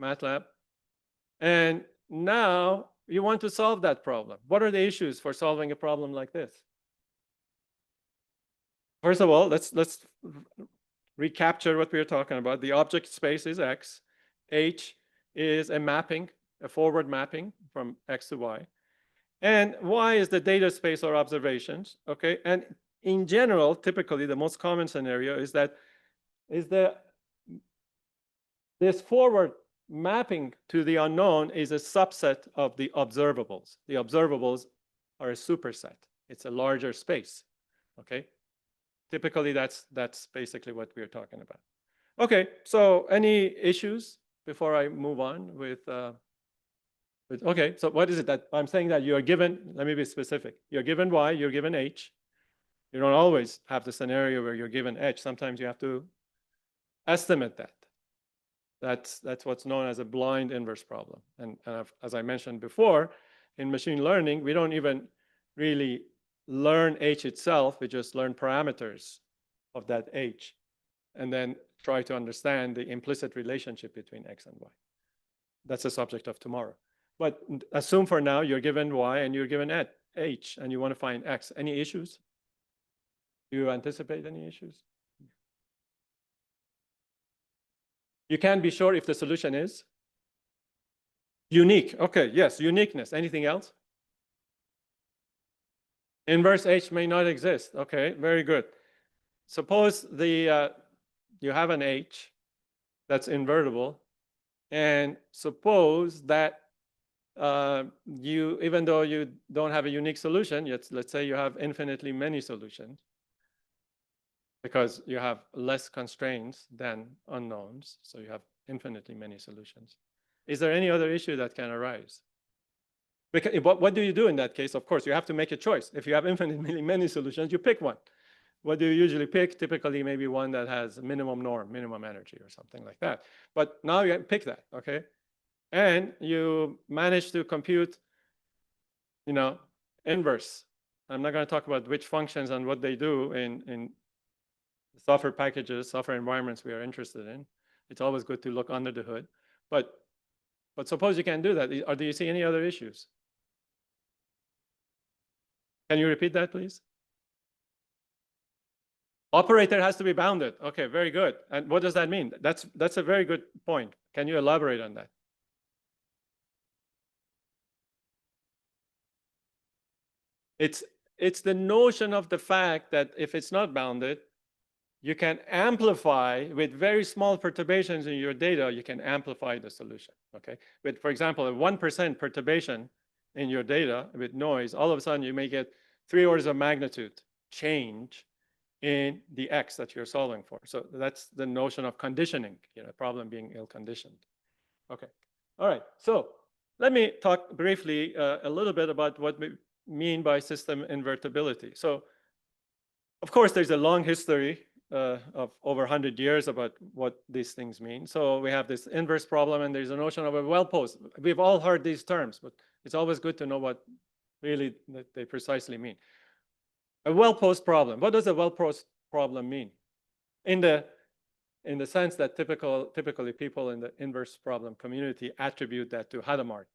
MATLAB. And now you want to solve that problem. What are the issues for solving a problem like this? First of all, let's recapture what we were talking about. The object space is X. H is a mapping, a forward mapping from X to Y. And Y is the data space or observations, okay? And in general, typically the most common scenario is that this forward mapping to the unknown is a subset of the observables. The observables are a superset. It's a larger space, okay? Typically, that's basically what we're talking about. Okay, so any issues before I move on with okay, so what is it that I'm saying that you're given, let me be specific. You're given Y, you're given H. You don't always have the scenario where you're given H. Sometimes you have to estimate that. That's what's known as a blind inverse problem. And as I mentioned before, in machine learning, we don't even really learn H itself. We just learn parameters of that H and then try to understand the implicit relationship between X and Y. That's the subject of tomorrow. But assume for now you're given Y and you're given H and you want to find X. Any issues? Do you anticipate any issues? You can't be sure if the solution is unique. Okay, yes, uniqueness. Anything else? Inverse H may not exist. Okay, very good. Suppose you have an H that's invertible, and suppose that even though you don't have a unique solution, let's say you have infinitely many solutions, because you have less constraints than unknowns, so you have infinitely many solutions. Is there any other issue that can arise? Because what do you do in that case? Of course, you have to make a choice. If you have infinitely many solutions, you pick one. What do you usually pick? Typically, maybe one that has minimum norm, minimum energy, or something like that. But now you pick that, okay? And you manage to compute, inverse. I'm not going to talk about which functions and what they do in software packages, software environments we are interested in. It's always good to look under the hood. But suppose you can do that. Or do you see any other issues? Can you repeat that, please? Operator has to be bounded. Okay, very good. And what does that mean? That's a very good point. Can you elaborate on that? It's the notion of the fact that if it's not bounded, you can amplify with very small perturbations in your data, you can amplify the solution, okay? With, for example, a 1% perturbation in your data with noise, all of a sudden you may get 3 orders of magnitude change in the X that you're solving for. So that's the notion of conditioning, problem being ill-conditioned. Okay, all right, so let me talk briefly a little bit about what we mean by system invertibility. So, of course, there's a long history of over 100 years about what these things mean. So we have this inverse problem, and there's a notion of a well post. We've all heard these terms, but it's always good to know what really they precisely mean. A well post problem. What does a well post problem mean? In the sense that typically people in the inverse problem community attribute that to Hadamard.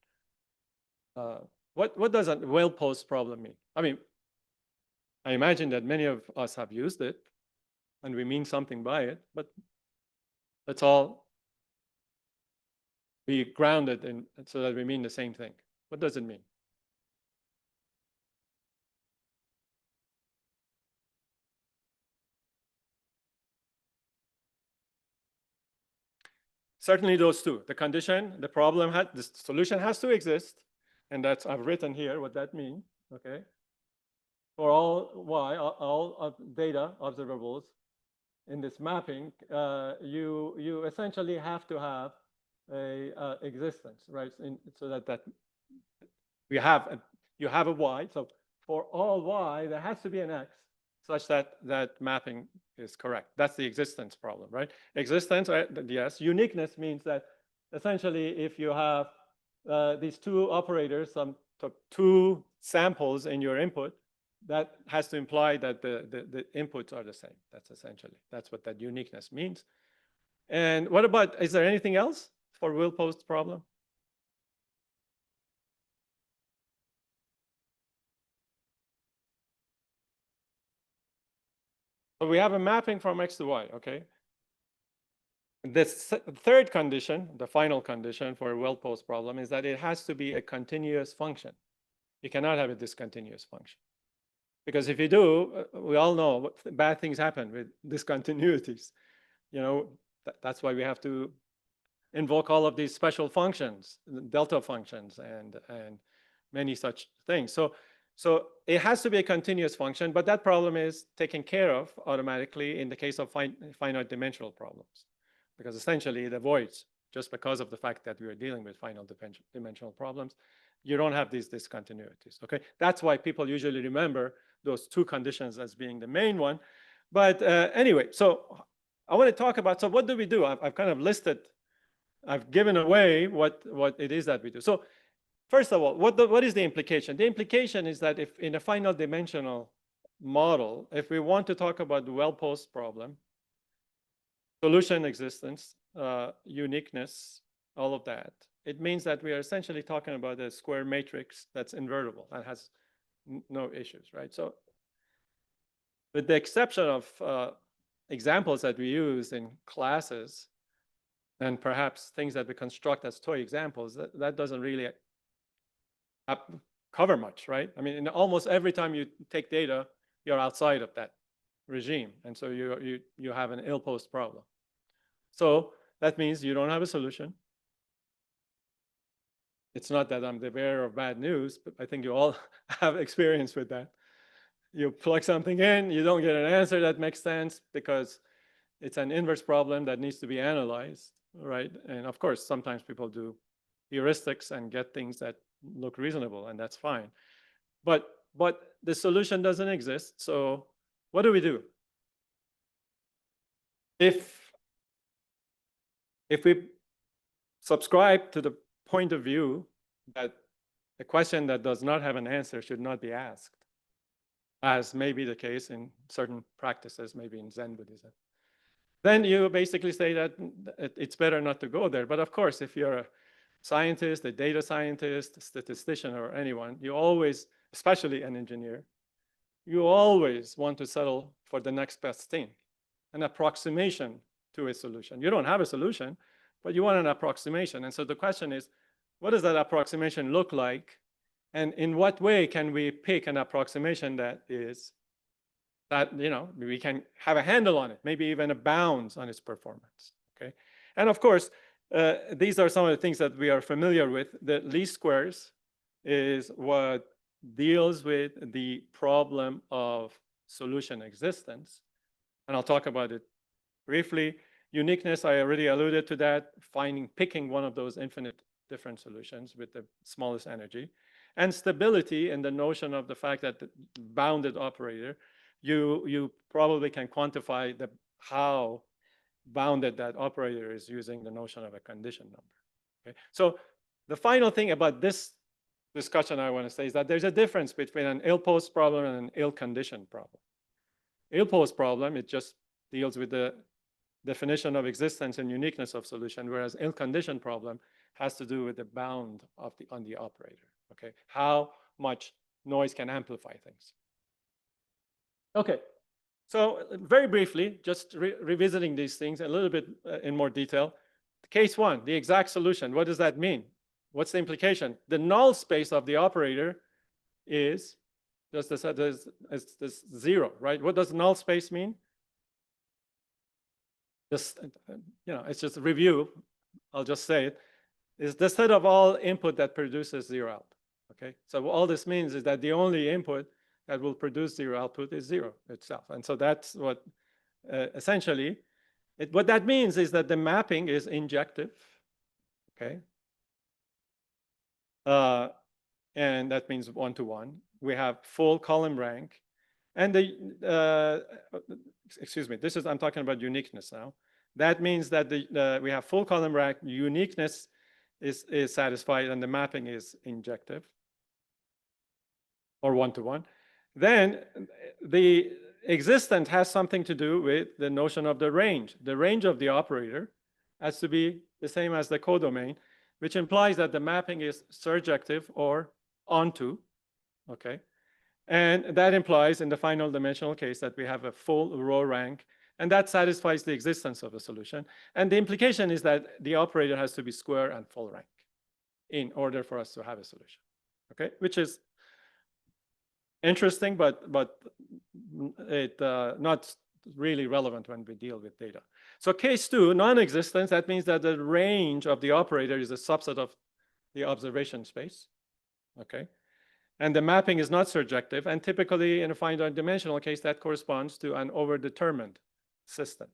What does a well post problem mean? I mean, I imagine that many of us have used it, and we mean something by it, but let's all be grounded in so that we mean the same thing. What does it mean? Certainly those two. The condition, the problem, the solution has to exist, and that's, I've written here what that means, okay? For all Y, all data observables in this mapping, you essentially have to have a existence, right? So that you have a Y. So for all Y, there has to be an X such that that mapping is correct. That's the existence problem, right? Existence, yes. Uniqueness means that essentially if you have these two operators, two samples in your input, that has to imply that the inputs are the same. That's what that uniqueness means. And what about, is there anything else for will post problem? So we have a mapping from X to Y, okay? The third condition, the final condition for a will post problem, is that it has to be a continuous function. You cannot have a discontinuous function. Because if you do, we all know bad things happen with discontinuities. You know, that's why we have to invoke all of these special functions, delta functions, and many such things. So it has to be a continuous function, but that problem is taken care of automatically in the case of finite dimensional problems, because essentially it avoids, just because of the fact that we are dealing with finite dimensional problems, you don't have these discontinuities, okay? That's why people usually remember those two conditions as being the main one. But anyway, so I want to talk about, so what do we do? I've kind of listed, I've given away what it is that we do. So first of all, what is the implication? The implication is that if in a finite dimensional model, if we want to talk about the well post problem, solution existence, uniqueness, all of that, it means that we are essentially talking about a square matrix that's invertible and has no issues, right? So with the exception of examples that we use in classes and perhaps things that we construct as toy examples, that doesn't really cover much, right? I mean, in almost every time you take data, you're outside of that regime. And so you have an ill post problem. So that means you don't have a solution. It's not that I'm the bearer of bad news, but I think you all have experience with that. You plug something in, you don't get an answer that makes sense because it's an inverse problem that needs to be analyzed, right? And of course, sometimes people do heuristics and get things that look reasonable, and that's fine. But the solution doesn't exist, so what do we do? If we subscribe to the point of view that a question that does not have an answer should not be asked, as may be the case in certain practices, maybe in Zen Buddhism, then you basically say that it's better not to go there. But of course, if you're a scientist, a data scientist, a statistician, or anyone, you always, especially an engineer, you always want to settle for the next best thing, an approximation to a solution. You don't have a solution, but you want an approximation. And so the question is, what does that approximation look like? And in what way can we pick an approximation that is, that, you know, we can have a handle on it, maybe even a bounds on its performance, okay? And of course, these are some of the things that we are familiar with. The least squares is what deals with the problem of solution existence. And I'll talk about it briefly. Uniqueness, I already alluded to that, picking one of those infinite different solutions with the smallest energy. And stability in the notion of the fact that the bounded operator, you probably can quantify how bounded that operator is using the notion of a condition number. Okay? So the final thing about this discussion I want to say is that there's a difference between an ill-post problem and an ill-conditioned problem. Ill-post problem, it just deals with the definition of existence and uniqueness of solution, whereas ill-conditioned problem has to do with the bound on the operator. Okay, how much noise can amplify things. Okay, so very briefly, just revisiting these things a little bit in more detail. Case one, the exact solution. What does that mean? What's the implication? The null space of the operator is just this zero, right? What does null space mean? Just, you know, it's just a review. I'll just say it. Is the set of all input that produces zero output. Okay, so all this means is that the only input that will produce zero output is zero itself. And so that's what essentially, what that means is that the mapping is injective. Okay. And that means one-to-one. We have full column rank. And excuse me, I'm talking about uniqueness now. That means that we have full column rank, uniqueness is satisfied, and the mapping is injective or one-to-one. Then the existent has something to do with the notion of the range. The range of the operator has to be the same as the codomain, which implies that the mapping is surjective or onto, okay? And that implies in the final dimensional case that we have a full row rank, and that satisfies the existence of a solution. And the implication is that the operator has to be square and full rank in order for us to have a solution, okay? Which is interesting, but it not really relevant when we deal with data. So case 2, non-existence, that means that the range of the operator is a subset of the observation space, okay? And the mapping is not surjective, and typically in a finite dimensional case that corresponds to an overdetermined system,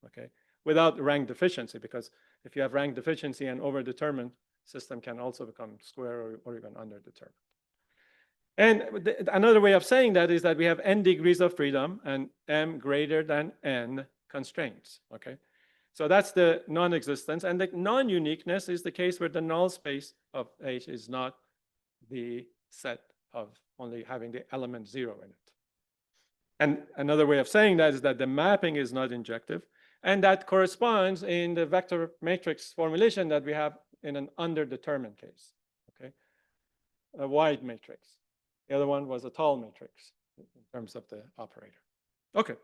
okay? Without rank deficiency, because if you have rank deficiency, an overdetermined system can also become square or even underdetermined. And another way of saying that is that we have n degrees of freedom and m greater than n constraints, okay? So that's the non-existence. And the non-uniqueness is the case where the null space of H is not the set of only having the element 0 in it. And another way of saying that is that the mapping is not injective, and that corresponds in the vector matrix formulation that we have in an underdetermined case, okay? A wide matrix. The other one was a tall matrix in terms of the operator. Okay.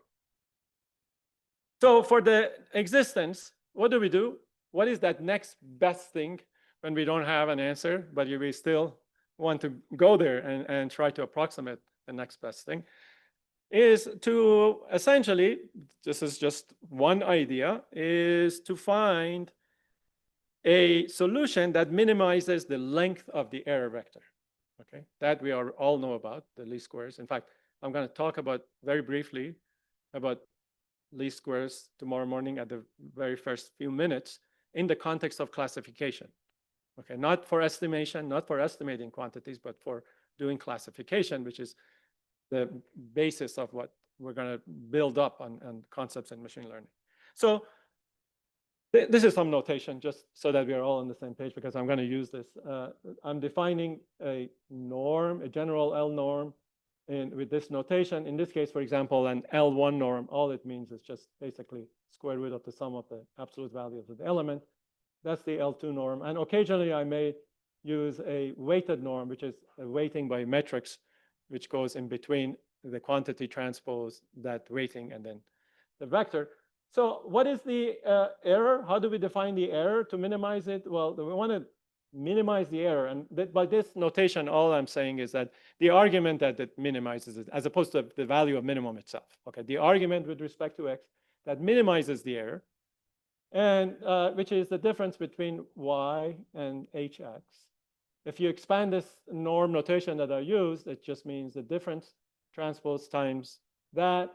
So for the existence, what do? What is that next best thing when we don't have an answer, but we still want to go there and try to approximate the next best thing? Is to essentially, this is just one idea, is to find a solution that minimizes the length of the error vector. Okay, that we all know about, the least squares. In fact, I'm going to talk about very briefly about least squares tomorrow morning at the very first few minutes in the context of classification. Okay, not for estimation, not for estimating quantities, but for doing classification, which is the basis of what we're going to build up on concepts in machine learning. So this is some notation just so that we are all on the same page, because I'm going to use this. I'm defining a norm, a general L norm, and with this notation. In this case, for example, an L1 norm, all it means is just basically square root of the sum of the absolute values of the element. That's the L2 norm. And occasionally I may use a weighted norm, which is a weighting by metrics, which goes in between the quantity transpose, that weighting, and then the vector. So what is the error? How do we define the error to minimize it? Well, we want to minimize the error. And by this notation, all I'm saying is that the argument that it minimizes it, as opposed to the value of minimum itself. Okay, the argument with respect to x that minimizes the error, and which is the difference between y and hx. If you expand this norm notation that I used, it just means the difference transpose times that.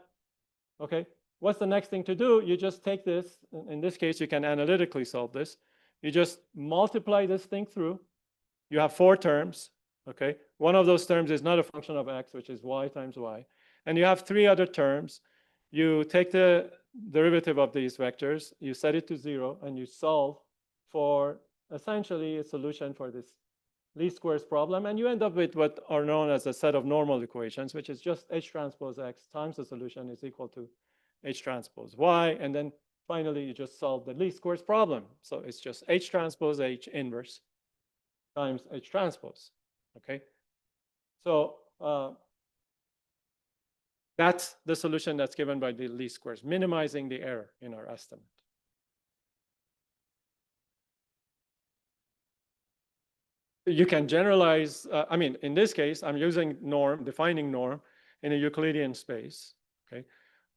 Okay. What's the next thing to do? You just take this. In this case, you can analytically solve this. You just multiply this thing through. You have 4 terms, okay? One of those terms is not a function of x, which is y times y. And you have 3 other terms. You take the derivative of these vectors, you set it to 0, and you solve for essentially a solution for this least squares problem. And you end up with what are known as a set of normal equations, which is just H transpose x times the solution is equal to H transpose y, and then finally you just solve the least squares problem. So it's just H transpose H inverse times H transpose, okay? So that's the solution that's given by the least squares, minimizing the error in our estimate. You can generalize, I mean, in this case, I'm using norm, defining norm in a Euclidean space, okay?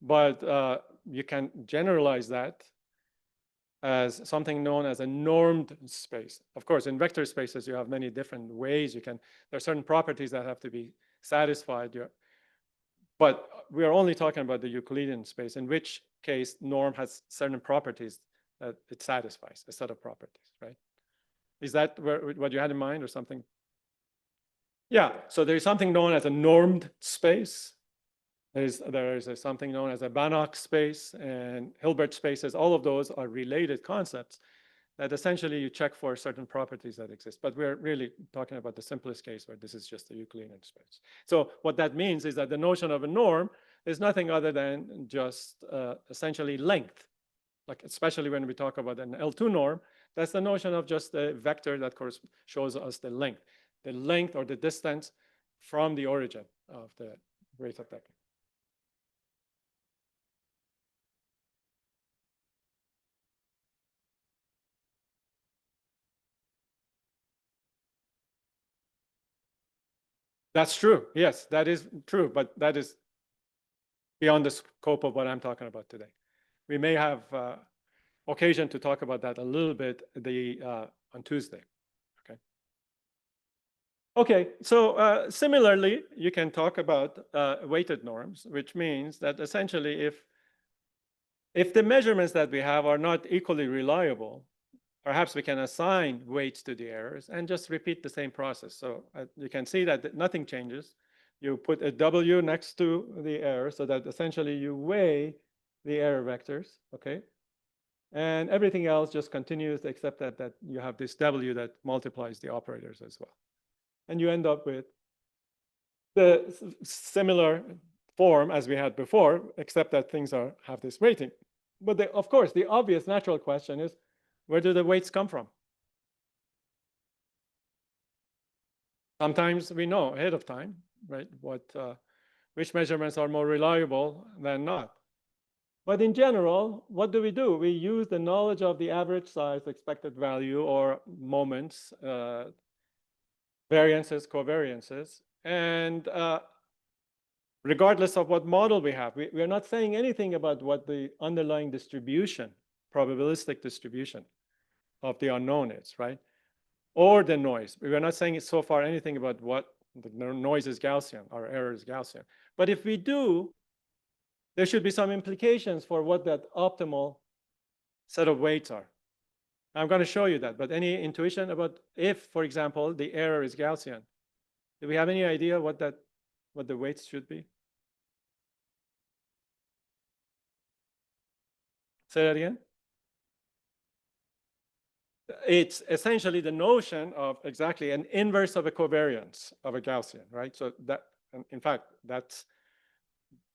But you can generalize that as something known as a normed space. Of course, in vector spaces, you have many different ways you can, there are certain properties that have to be satisfied. But we are only talking about the Euclidean space, in which case norm has certain properties that it satisfies, a set of properties, right? Is that what you had in mind or something? Yeah, so there is something known as a normed space. There is something known as a Banach space and Hilbert spaces. All of those are related concepts that essentially you check for certain properties that exist. But we're really talking about the simplest case where this is just a Euclidean space. So what that means is that the notion of a norm is nothing other than just essentially length. Like especially when we talk about an L2 norm, that's the notion of just a vector that shows us the length or the distance from the origin of the rate of decay. That's true. Yes, that is true, but that is beyond the scope of what I'm talking about today. We may have occasion to talk about that a little bit on Tuesday. Okay. Okay. So similarly, you can talk about weighted norms, which means that essentially, if the measurements that we have are not equally reliable, perhaps we can assign weights to the errors and just repeat the same process. So you can see that nothing changes. You put a W next to the error so that essentially you weigh the error vectors, okay? And everything else just continues except that you have this W that multiplies the operators as well. And you end up with the similar form as we had before, except that things have this rating. But of course, the obvious natural question is, where do the weights come from? Sometimes we know ahead of time, right, which measurements are more reliable than not. But in general, what do? We use the knowledge of the average size, expected value, or moments, variances, covariances, and regardless of what model we have, we are not saying anything about what the underlying distribution, probabilistic distribution of the unknown is, right? Or the noise. We are not saying so far anything about what the noise is Gaussian, or error is Gaussian. But if we do, there should be some implications for what that optimal set of weights are. I'm going to show you that, but any intuition about if, for example, the error is Gaussian? Do we have any idea what the weights should be? Say that again. It's essentially the notion of exactly an inverse of a covariance of a Gaussian, right? So that, in fact,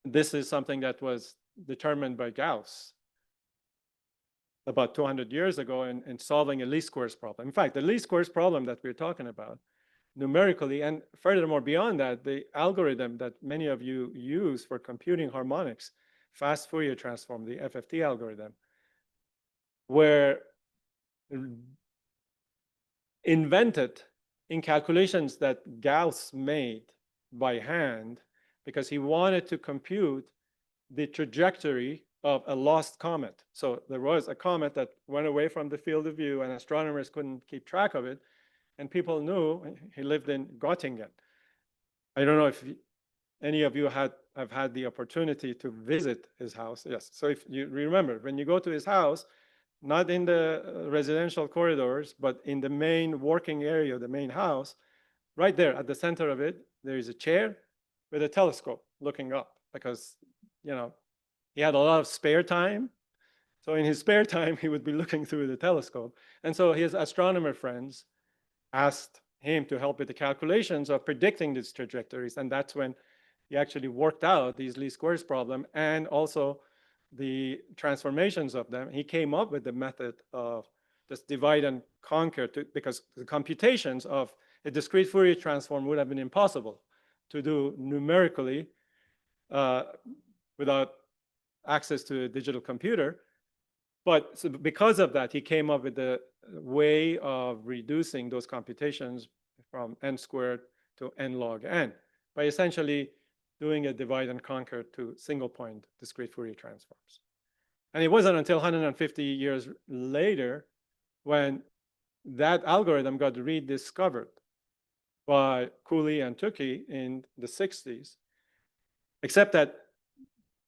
this is something that was determined by Gauss about 200 years ago in solving a least squares problem. In fact, the least squares problem that we're talking about numerically, and furthermore beyond that, the algorithm that many of you use for computing harmonics, fast Fourier transform, the FFT algorithm, were invented in calculations that Gauss made by hand because he wanted to compute the trajectory of a lost comet. So there was a comet that went away from the field of view and astronomers couldn't keep track of it. And people knew. He lived in Göttingen. I don't know if any of you have had the opportunity to visit his house. Yes. So if you remember, when you go to his house, not in the residential corridors, but in the main working area, the main house, right there at the center of it, there is a chair with a telescope looking up because, he had a lot of spare time. So in his spare time, he would be looking through the telescope. And so his astronomer friends asked him to help with the calculations of predicting these trajectories. And that's when he actually worked out these least squares problem and also the transformations of them. He came up with the method of just divide and conquer because the computations of a discrete Fourier transform would have been impossible to do numerically without access to a digital computer. But so because of that, he came up with a way of reducing those computations from n squared to n log n by essentially doing a divide and conquer to single point discrete Fourier transforms. And it wasn't until 150 years later when that algorithm got rediscovered by Cooley and Tukey in the 60s, except that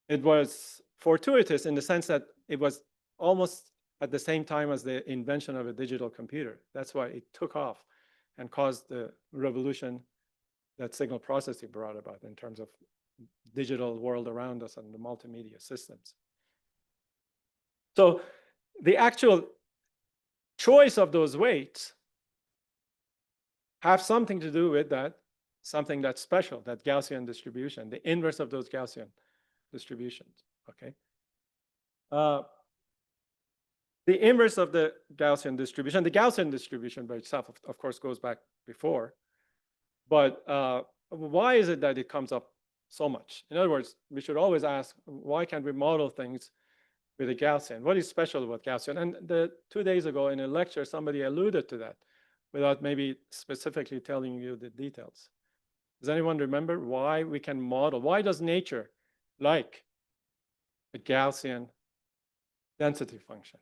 it was fortuitous in the sense that it was almost at the same time as the invention of a digital computer. That's why it took off and caused the revolution that signal processing brought about in terms of digital world around us and the multimedia systems. So the actual choice of those weights have something to do with that, something that's special, that Gaussian distribution, the inverse of those Gaussian distributions, okay? The inverse of the Gaussian distribution by itself, of course, goes back before, but why is it that it comes up so much? In other words, we should always ask, why can't we model things with a Gaussian? What is special about Gaussian? And 2 days ago in a lecture, somebody alluded to that without maybe specifically telling you the details. Does anyone remember why we can model? Why does nature like a Gaussian density function?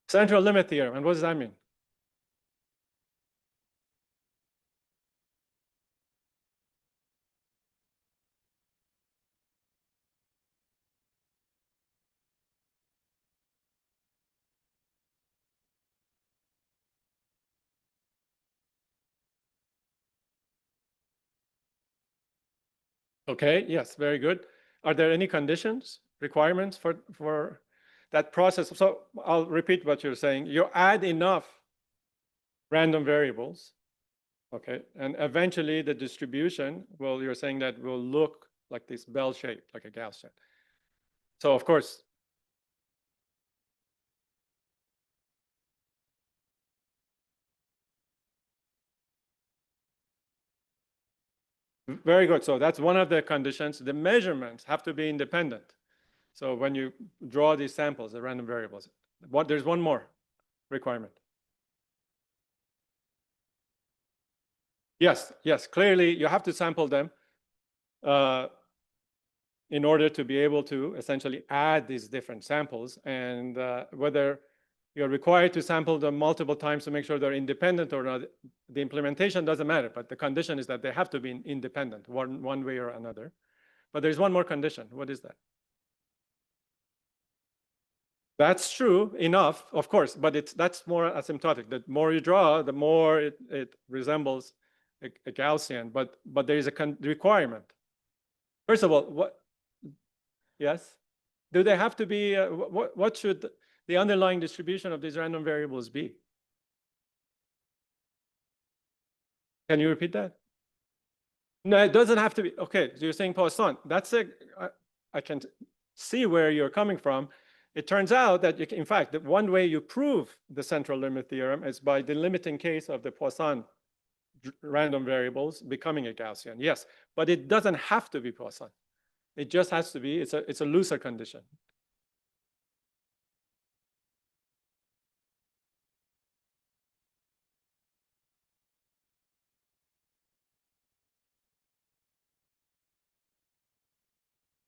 Central limit theorem, and what does that mean? Okay, yes, very good. Are there any conditions, requirements for that process? So I'll repeat what you're saying. You add enough random variables, okay, and eventually the distribution, well, you're saying that will look like this bell shape, like a Gaussian. So of course, very good. So that's one of the conditions. The measurements have to be independent. So when you draw these samples, the random variables, there's one more requirement. Yes, yes, clearly you have to sample them in order to be able to essentially add these different samples, and whether you're required to sample them multiple times to make sure they're independent or not, the implementation doesn't matter, but the condition is that they have to be independent one way or another. But there's one more condition. What is that? That's true enough, of course, but that's more asymptotic. The more you draw, the more it resembles a Gaussian, but there is a requirement. First of all, what? Yes, do they have to be? What should the underlying distribution of these random variables be? Can you repeat that? No, it doesn't have to be. Okay, so you're saying Poisson. That's I can see where you're coming from. It turns out that in fact, the one way you prove the central limit theorem is by the limiting case of the Poisson random variables becoming a Gaussian. Yes, but it doesn't have to be Poisson. It just has to be. It's a looser condition.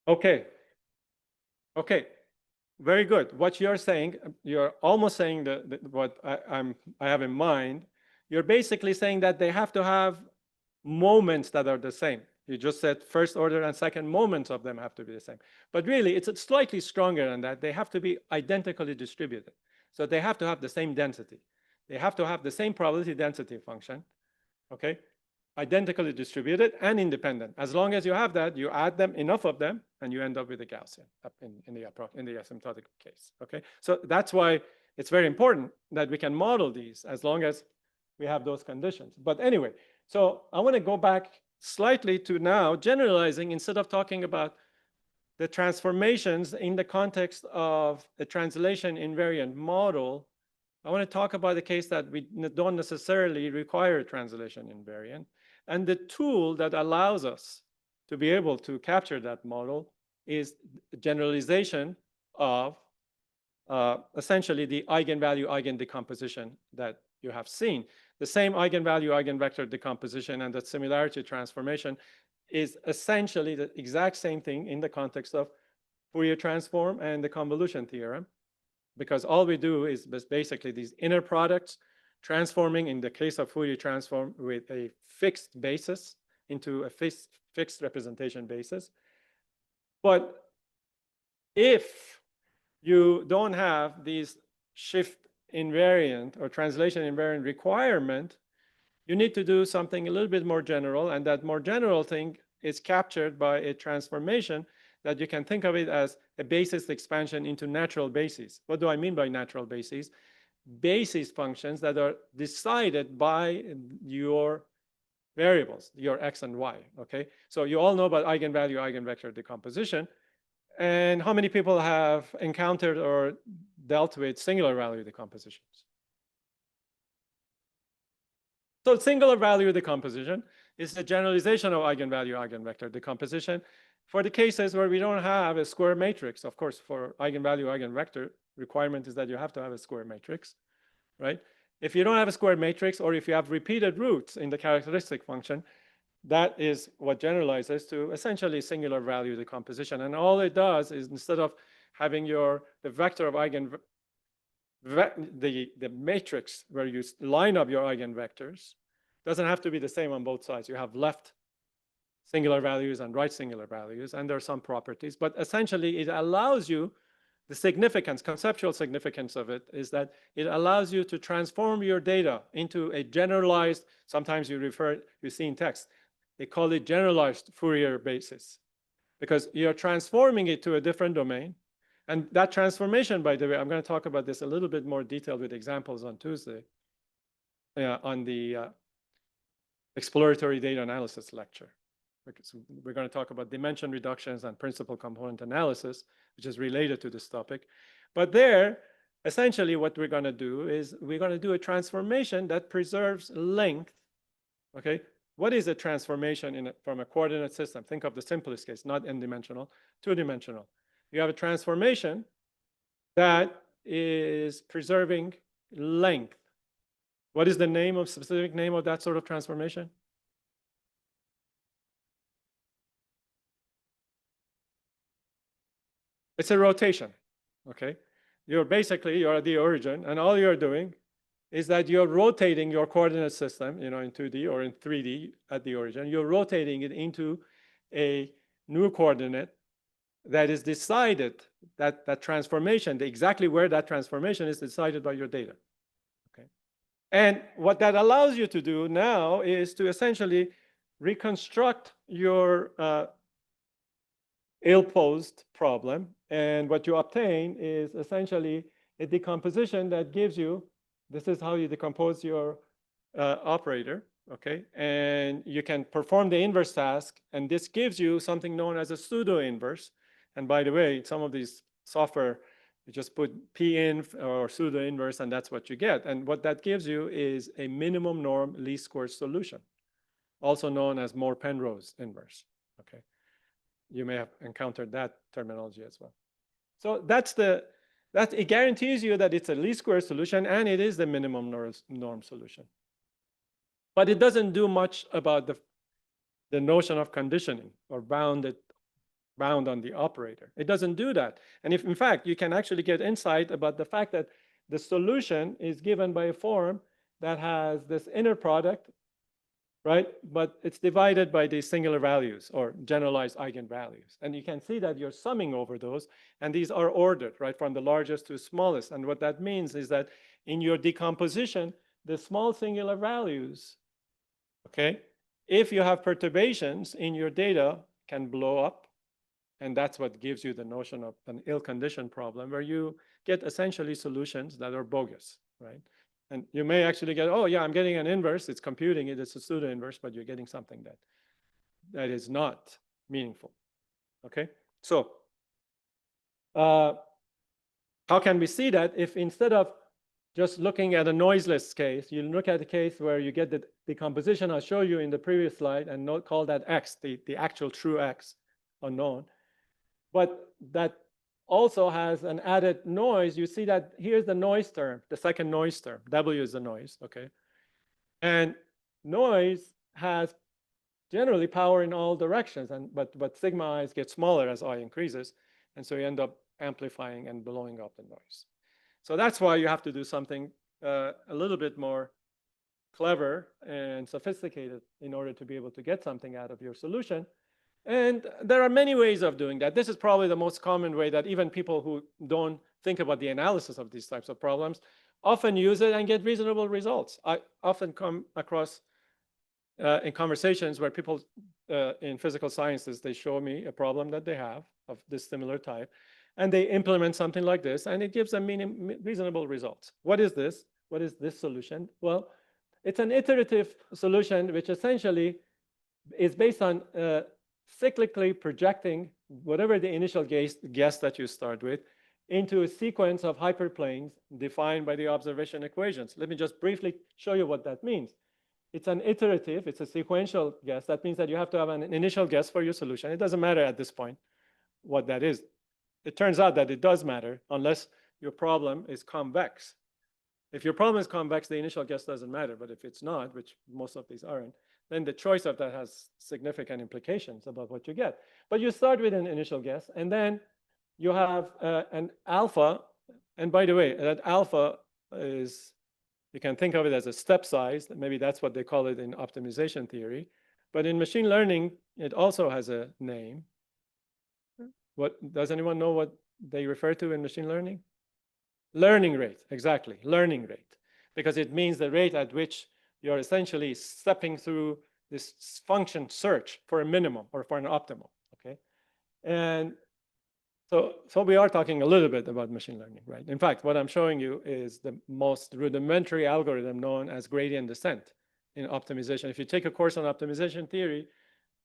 Okay. Okay. Very good. What you're saying, you're almost saying what I have in mind. You're basically saying that they have to have moments that are the same. You just said first order and second moments of them have to be the same. But really, it's slightly stronger than that. They have to be identically distributed. So they have to have the same density. They have to have the same probability density function, okay? Identically distributed and independent. As long as you have that, you add them, enough of them, and you end up with a Gaussian in the asymptotic case, okay? So that's why it's very important that we can model these as long as we have those conditions. But anyway, so I want to go back slightly to now generalizing instead of talking about the transformations in the context of a translation invariant model. I want to talk about the case that we don't necessarily require a translation invariant, and the tool that allows us to be able to capture that model is generalization of essentially the eigenvalue eigendecomposition that you have seen. The same eigenvalue eigenvector decomposition and the similarity transformation is essentially the exact same thing in the context of Fourier transform and the convolution theorem, because all we do is basically these inner products transforming, in the case of Fourier transform, with a fixed basis into a fixed representation basis. But if you don't have these shift invariant or translation invariant requirement, you need to do something a little bit more general, and that more general thing is captured by a transformation that you can think of it as a basis expansion into natural bases. What do I mean by natural bases? Basis functions that are decided by your variables, your x and y, okay? So you all know about eigenvalue, eigenvector decomposition. And how many people have encountered or dealt with singular value decompositions? So singular value decomposition is the generalization of eigenvalue, eigenvector decomposition for the cases where we don't have a square matrix. Of course, for eigenvalue, eigenvector, requirement is that you have to have a square matrix, right? If you don't have a square matrix, or if you have repeated roots in the characteristic function, that is what generalizes to essentially singular value decomposition. And all it does is, instead of having the vector of the matrix where you line up your eigenvectors, doesn't have to be the same on both sides. You have left singular values and right singular values, and there are some properties, but essentially it allows you, the significance, conceptual significance of it is that it allows you to transform your data into a generalized, sometimes you see in text, they call it generalized Fourier basis, because you're transforming it to a different domain. And that transformation, by the way, I'm going to talk about this a little bit more detailed with examples on Tuesday on the exploratory data analysis lecture. Because we're going to talk about dimension reductions and principal component analysis, which is related to this topic. But there, essentially what we're going to do is we're going to do a transformation that preserves length, okay? What is a transformation from a coordinate system? Think of the simplest case, not n-dimensional, two-dimensional. You have a transformation that is preserving length. What is the specific name of that sort of transformation? It's a rotation, okay? You're at the origin, and all you're doing is that you're rotating your coordinate system, in 2D or in 3D at the origin. You're rotating it into a new coordinate that is decided, that transformation, exactly where that transformation is decided by your data, okay? And what that allows you to do now is to essentially reconstruct your ill-posed problem. And what you obtain is essentially a decomposition that gives you, this is how you decompose your operator, okay? And you can perform the inverse task, and this gives you something known as a pseudo-inverse. And by the way, some of these software, you just put p-inf or pseudo-inverse, and that's what you get. And what that gives you is a minimum norm least squares solution, also known as Moore-Penrose inverse, okay? You may have encountered that terminology as well. So it guarantees you that it's a least square solution, and it is the minimum norm solution. But it doesn't do much about the notion of conditioning or bound on the operator. It doesn't do that. And in fact, you can actually get insight about the fact that the solution is given by a form that has this inner product, right? But it's divided by these singular values or generalized eigenvalues. And you can see that you're summing over those, and these are ordered, right, from the largest to the smallest. And what that means is that in your decomposition, the small singular values, okay, if you have perturbations in your data, can blow up. And that's what gives you the notion of an ill-conditioned problem, where you get essentially solutions that are bogus, right? And you may actually get, oh yeah, I'm getting an inverse, it's computing it, it's a pseudo-inverse, but you're getting something that is not meaningful, okay? So how can we see that? If instead of just looking at a noiseless case, you look at a case where you get the decomposition I'll show you in the previous slide, and call that X, the actual true X, unknown. But that also has an added noise. You see that here's the noise term, the second noise term. W is the noise, okay? And noise has generally power in all directions, but sigma i's get smaller as I increases, and so you end up amplifying and blowing up the noise. So that's why you have to do something a little bit more clever and sophisticated in order to be able to get something out of your solution. And there are many ways of doing that. This is probably the most common way that even people who don't think about the analysis of these types of problems often use it and get reasonable results. I often come across in conversations where people in physical sciences, they show me a problem that they have, of this similar type, and they implement something like this, and it gives them reasonable results. What is this? What is this solution? Well, it's an iterative solution which essentially is based on cyclically projecting whatever the initial guess that you start with into a sequence of hyperplanes defined by the observation equations. Let me just briefly show you what that means. It's an iterative, it's a sequential guess. That means that you have to have an initial guess for your solution. It doesn't matter at this point what that is. It turns out that it does matter unless your problem is convex. If your problem is convex, the initial guess doesn't matter. But if it's not, which most of these aren't, then the choice of that has significant implications about what you get. But you start with an initial guess, and then you have an alpha. And by the way, that alpha is, you can think of it as a step size. Maybe that's what they call it in optimization theory. But in machine learning, it also has a name. What, does anyone know what they refer to in machine learning? Learning rate, exactly, learning rate. Because it means the rate at which you're essentially stepping through this function search for a minimum or for an optimal, okay? And so we are talking a little bit about machine learning, right? In fact, what I'm showing you is the most rudimentary algorithm known as gradient descent in optimization. If you take a course on optimization theory,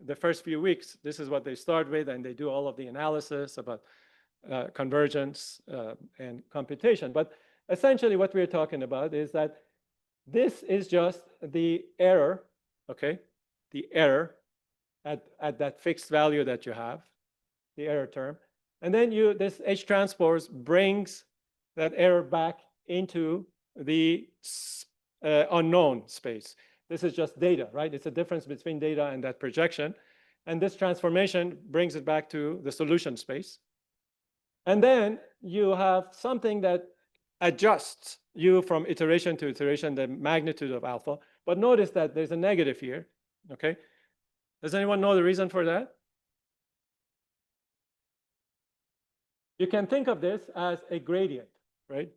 the first few weeks, this is what they start with, and they do all of the analysis about convergence and computation. But essentially what we're talking about is that this is just the error, okay? The error at that fixed value that you have, the error term. And then this H transpose brings that error back into the unknown space. This is just data, right? It's a difference between data and that projection. And this transformation brings it back to the solution space. And then you have something that adjusts you from iteration to iteration, the magnitude of alpha. But notice that there's a negative here, okay? Does anyone know the reason for that? You can think of this as a gradient, right?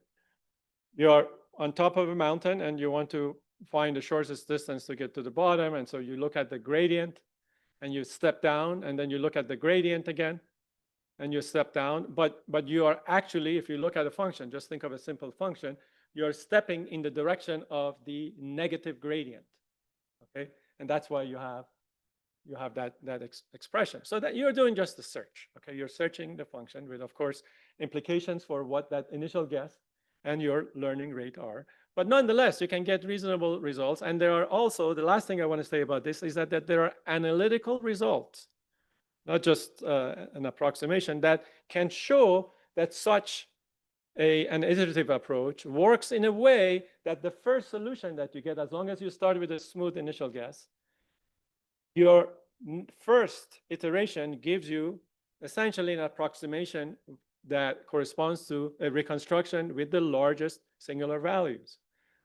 You're on top of a mountain and you want to find the shortest distance to get to the bottom. And so you look at the gradient and you step down, and then you look at the gradient again and you step down. But you are actually, if you look at a function, just think of a simple function, you're stepping in the direction of the negative gradient, okay? And that's why you have that expression. So that you're doing just a search, okay? You're searching the function with, of course, implications for what that initial guess and your learning rate are. But nonetheless, you can get reasonable results. And there are also, the last thing I want to say about this is that there are analytical results, not just an approximation, that can show that such an iterative approach works in a way that the first solution that you get, as long as you start with a smooth initial guess, your first iteration gives you essentially an approximation that corresponds to a reconstruction with the largest singular values,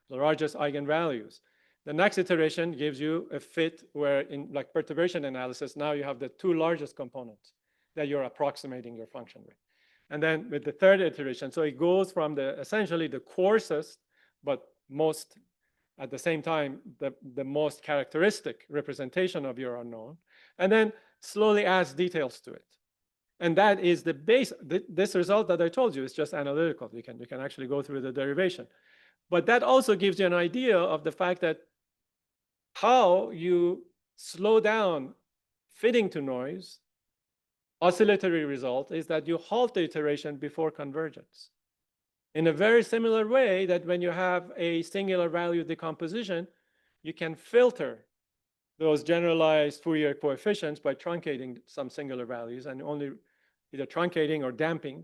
the largest eigenvalues. The next iteration gives you a fit where, in like perturbation analysis, now you have the two largest components that you're approximating your function with. And then with the third iteration, so it goes from essentially the coarsest, but most, at the same time, the most characteristic representation of your unknown, and then slowly adds details to it. And that is the base. This result that I told you is just analytical. You can actually go through the derivation. But that also gives you an idea of the fact that how you slow down fitting to noise, oscillatory result is that you halt the iteration before convergence. In a very similar way that when you have a singular value decomposition, you can filter those generalized Fourier coefficients by truncating some singular values and only either truncating or damping,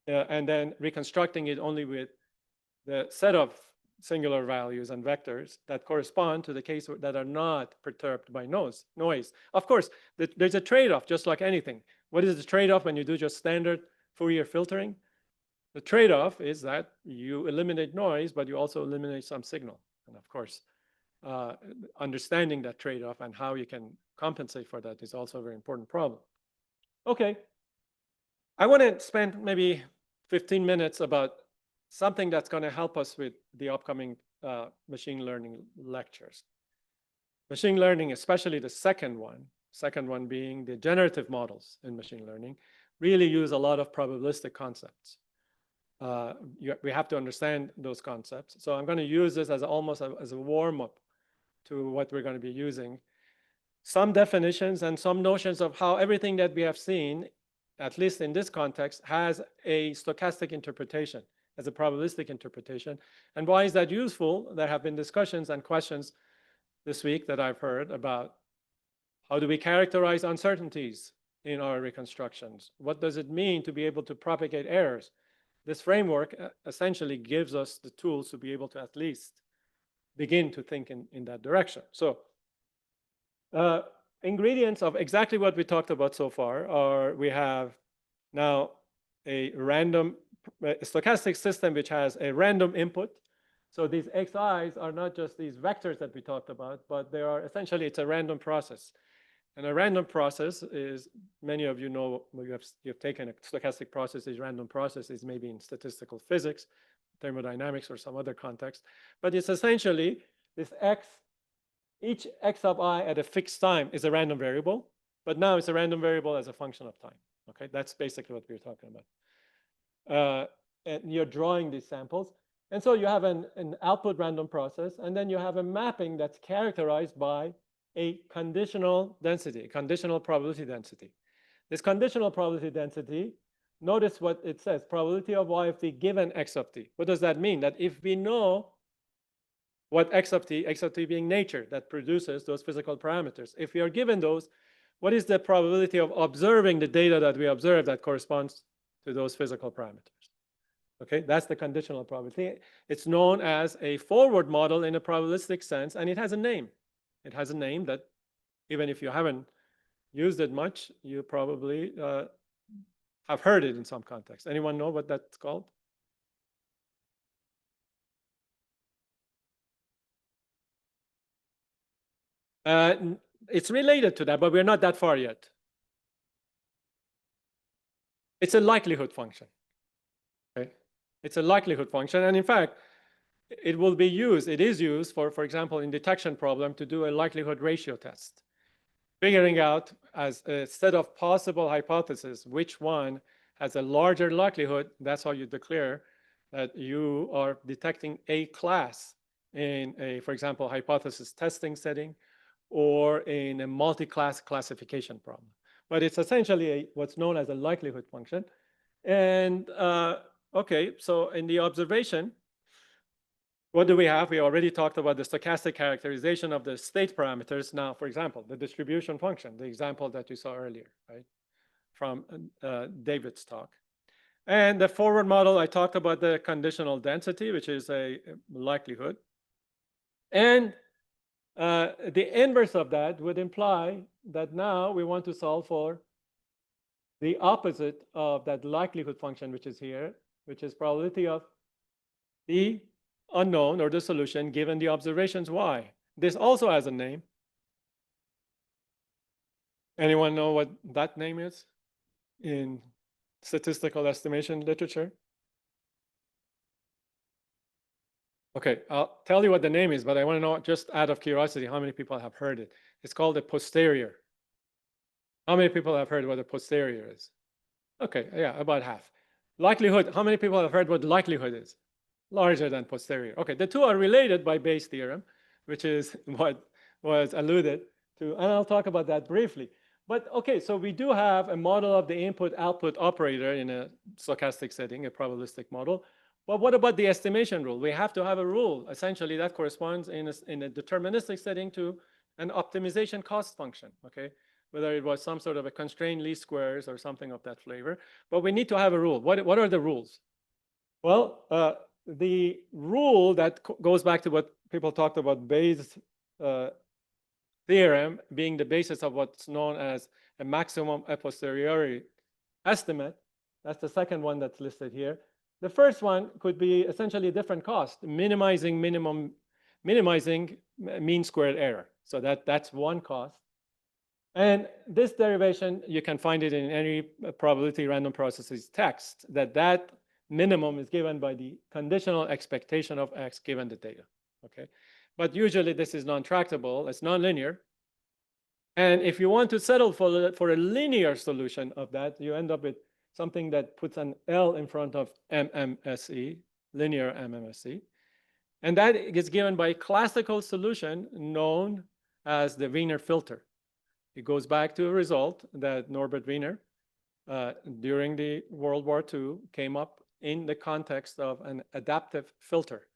and then reconstructing it only with the set of singular values and vectors that correspond to the case that are not perturbed by noise. Of course, there's a trade-off, just like anything. What is the trade-off when you do just standard Fourier filtering? The trade-off is that you eliminate noise, but you also eliminate some signal. And of course, understanding that trade-off and how you can compensate for that is also a very important problem. Okay, I want to spend maybe 15 minutes about something that's going to help us with the upcoming machine learning lectures. Machine learning, especially the second one, second one being the generative models in machine learning, really use a lot of probabilistic concepts. We have to understand those concepts. So I'm going to use this as almost as a warm-up to what we're going to be using. Some definitions and some notions of how everything that we have seen, at least in this context, has a stochastic interpretation, as a probabilistic interpretation. And why is that useful? There have been discussions and questions this week that I've heard about how do we characterize uncertainties in our reconstructions? What does it mean to be able to propagate errors? This framework essentially gives us the tools to be able to at least begin to think in that direction. So ingredients of exactly what we talked about so far are, we have now a stochastic system which has a random input. So these xi's are not just these vectors that we talked about, but they are essentially, it's a random process. And a random process is, many of you know, you have taken a stochastic process, these random processes, maybe in statistical physics, thermodynamics, or some other context. But it's essentially this x, each x sub I at a fixed time is a random variable, but now it's a random variable as a function of time. Okay, that's basically what we're talking about. And you're drawing these samples. And so you have an output random process, and then you have a mapping that's characterized by a conditional density, a conditional probability density. This conditional probability density, notice what it says, probability of y of t given x of t. What does that mean? That if we know what x of t being nature that produces those physical parameters, if we are given those, what is the probability of observing the data that we observe that corresponds to those physical parameters? Okay, that's the conditional probability. It's known as a forward model in a probabilistic sense, and it has a name. It has a name that, even if you haven't used it much, you probably have heard it in some context. Anyone know what that's called? It's related to that, but we're not that far yet. It's a likelihood function. Okay? It's a likelihood function, and in fact, it will be used, it is used for example, in detection problem to do a likelihood ratio test, figuring out as a set of possible hypotheses which one has a larger likelihood. That's how you declare that you are detecting a class in a, for example, hypothesis testing setting or in a multi-class classification problem. But it's essentially what's known as a likelihood function. And okay, so in the observation, what do we have? We already talked about the stochastic characterization of the state parameters. Now, for example, the distribution function, the example that you saw earlier, right, from David's talk. And the forward model, I talked about the conditional density, which is a likelihood. And the inverse of that would imply that now we want to solve for the opposite of that likelihood function, which is here, which is probability of the unknown or the solution given the observations y. This also has a name. Anyone know what that name is in statistical estimation literature? Okay, I'll tell you what the name is, but I want to know, just out of curiosity, how many people have heard it. It's called a posterior. How many people have heard what a posterior is? Okay, yeah, about half. Likelihood, how many people have heard what likelihood is? Larger than posterior. Okay, the two are related by Bayes' theorem, which is what was alluded to, and I'll talk about that briefly. But okay, so we do have a model of the input-output operator in a stochastic setting, a probabilistic model. But what about the estimation rule? We have to have a rule, essentially, that corresponds in a deterministic setting to an optimization cost function, okay? Whether it was some sort of a constrained least squares or something of that flavor. But we need to have a rule. What are the rules? Well, the rule that goes back to what people talked about, Bayes' theorem being the basis of what's known as a maximum a posteriori estimate. That's the second one that's listed here. The first one could be essentially a different cost, minimizing mean squared error. So that's one cost. And this derivation, you can find it in any probability random processes text, that minimum is given by the conditional expectation of x given the data, okay? But usually this is non-tractable, it's nonlinear. And if you want to settle for a linear solution of that, you end up with something that puts an L in front of MMSE, linear MMSE. And that is given by a classical solution known as the Wiener filter. It goes back to a result that Norbert Wiener, during the World War II, came up in the context of an adaptive filter,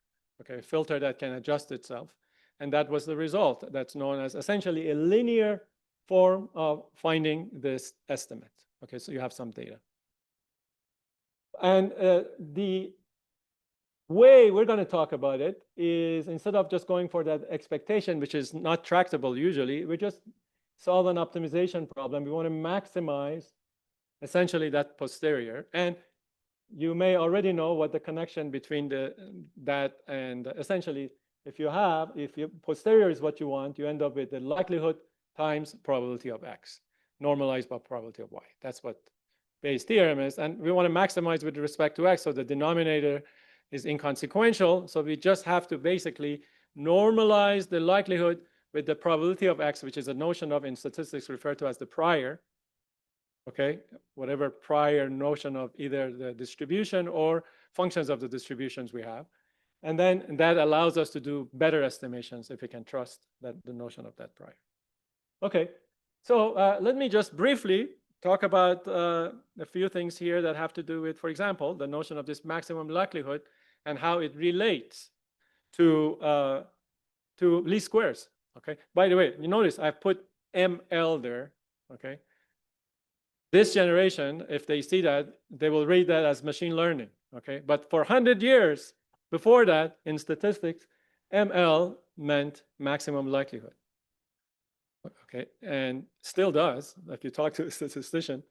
okay, a filter that can adjust itself. And that was the result that's known as essentially a linear form of finding this estimate. Okay, so you have some data. And the way we're going to talk about it is, instead of just going for that expectation, which is not tractable usually, we just solve an optimization problem. We want to maximize essentially that posterior. And you may already know what the connection between that and essentially, if your posterior is what you want, you end up with the likelihood times probability of X, normalized by probability of Y. That's what Bayes' theorem is. And we want to maximize with respect to X, so the denominator is inconsequential. So we just have to basically normalize the likelihood with the probability of X, which is a notion of, in statistics, referred to as the prior. Okay, whatever prior notion of either the distribution or functions of the distributions we have. And then that allows us to do better estimations if we can trust that the notion of that prior. Okay, so let me just briefly talk about a few things here that have to do with, for example, the notion of this maximum likelihood and how it relates to least squares. Okay, by the way, you notice I've put ML there. Okay, this generation, if they see that, they will read that as machine learning. Okay, but for 100 years before that, in statistics, ML meant maximum likelihood. Okay, and still does if you talk to a statistician.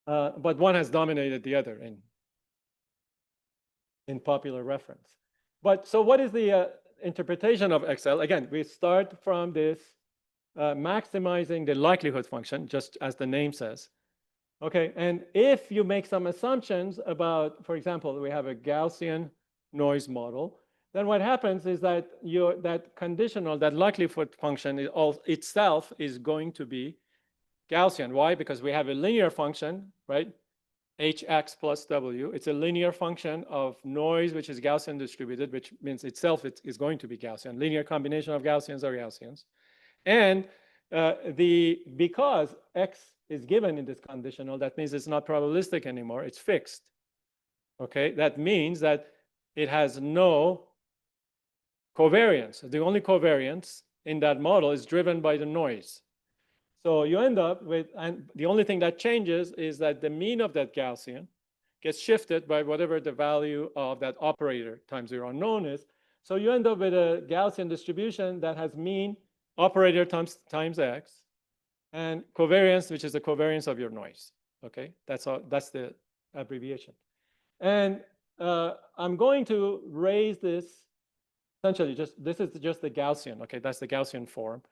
But one has dominated the other in popular reference. But so what is the interpretation of XL? Again, we start from this maximizing the likelihood function, just as the name says. Okay, and if you make some assumptions about, for example, we have a Gaussian noise model, then what happens is that that conditional, that likelihood function itself is going to be Gaussian. Why? Because we have a linear function, right? Hx plus w. It's a linear function of noise, which is Gaussian distributed, which means itself it is going to be Gaussian. Linear combination of Gaussians are Gaussians. And because x is given in this conditional, that means it's not probabilistic anymore. It's fixed. Okay, that means that it has no covariance. The only covariance in that model is driven by the noise. So you end up with, and the only thing that changes is that the mean of that Gaussian gets shifted by whatever the value of that operator times zero unknown is. So you end up with a Gaussian distribution that has mean operator times x and covariance, which is the covariance of your noise. Okay, that's the abbreviation. And I'm going to raise this. Essentially, this is just the Gaussian. Okay, that's the Gaussian form.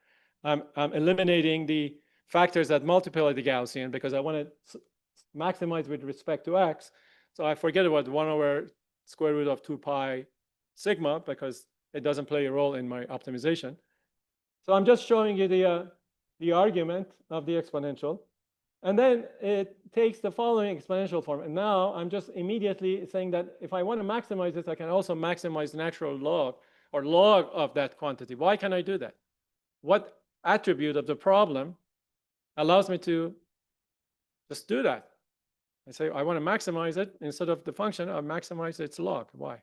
I'm eliminating the factors that multiply the Gaussian because I want to maximize with respect to x. So I forget about 1 over square root of 2 pi sigma because it doesn't play a role in my optimization. So I'm just showing you the argument of the exponential. And then it takes the following exponential form. And now I'm just immediately saying that if I want to maximize this, I can also maximize natural log or log of that quantity. Why can I do that? What attribute of the problem allows me to just do that? I say I want to maximize it. Instead of the function, I maximize its log. Why?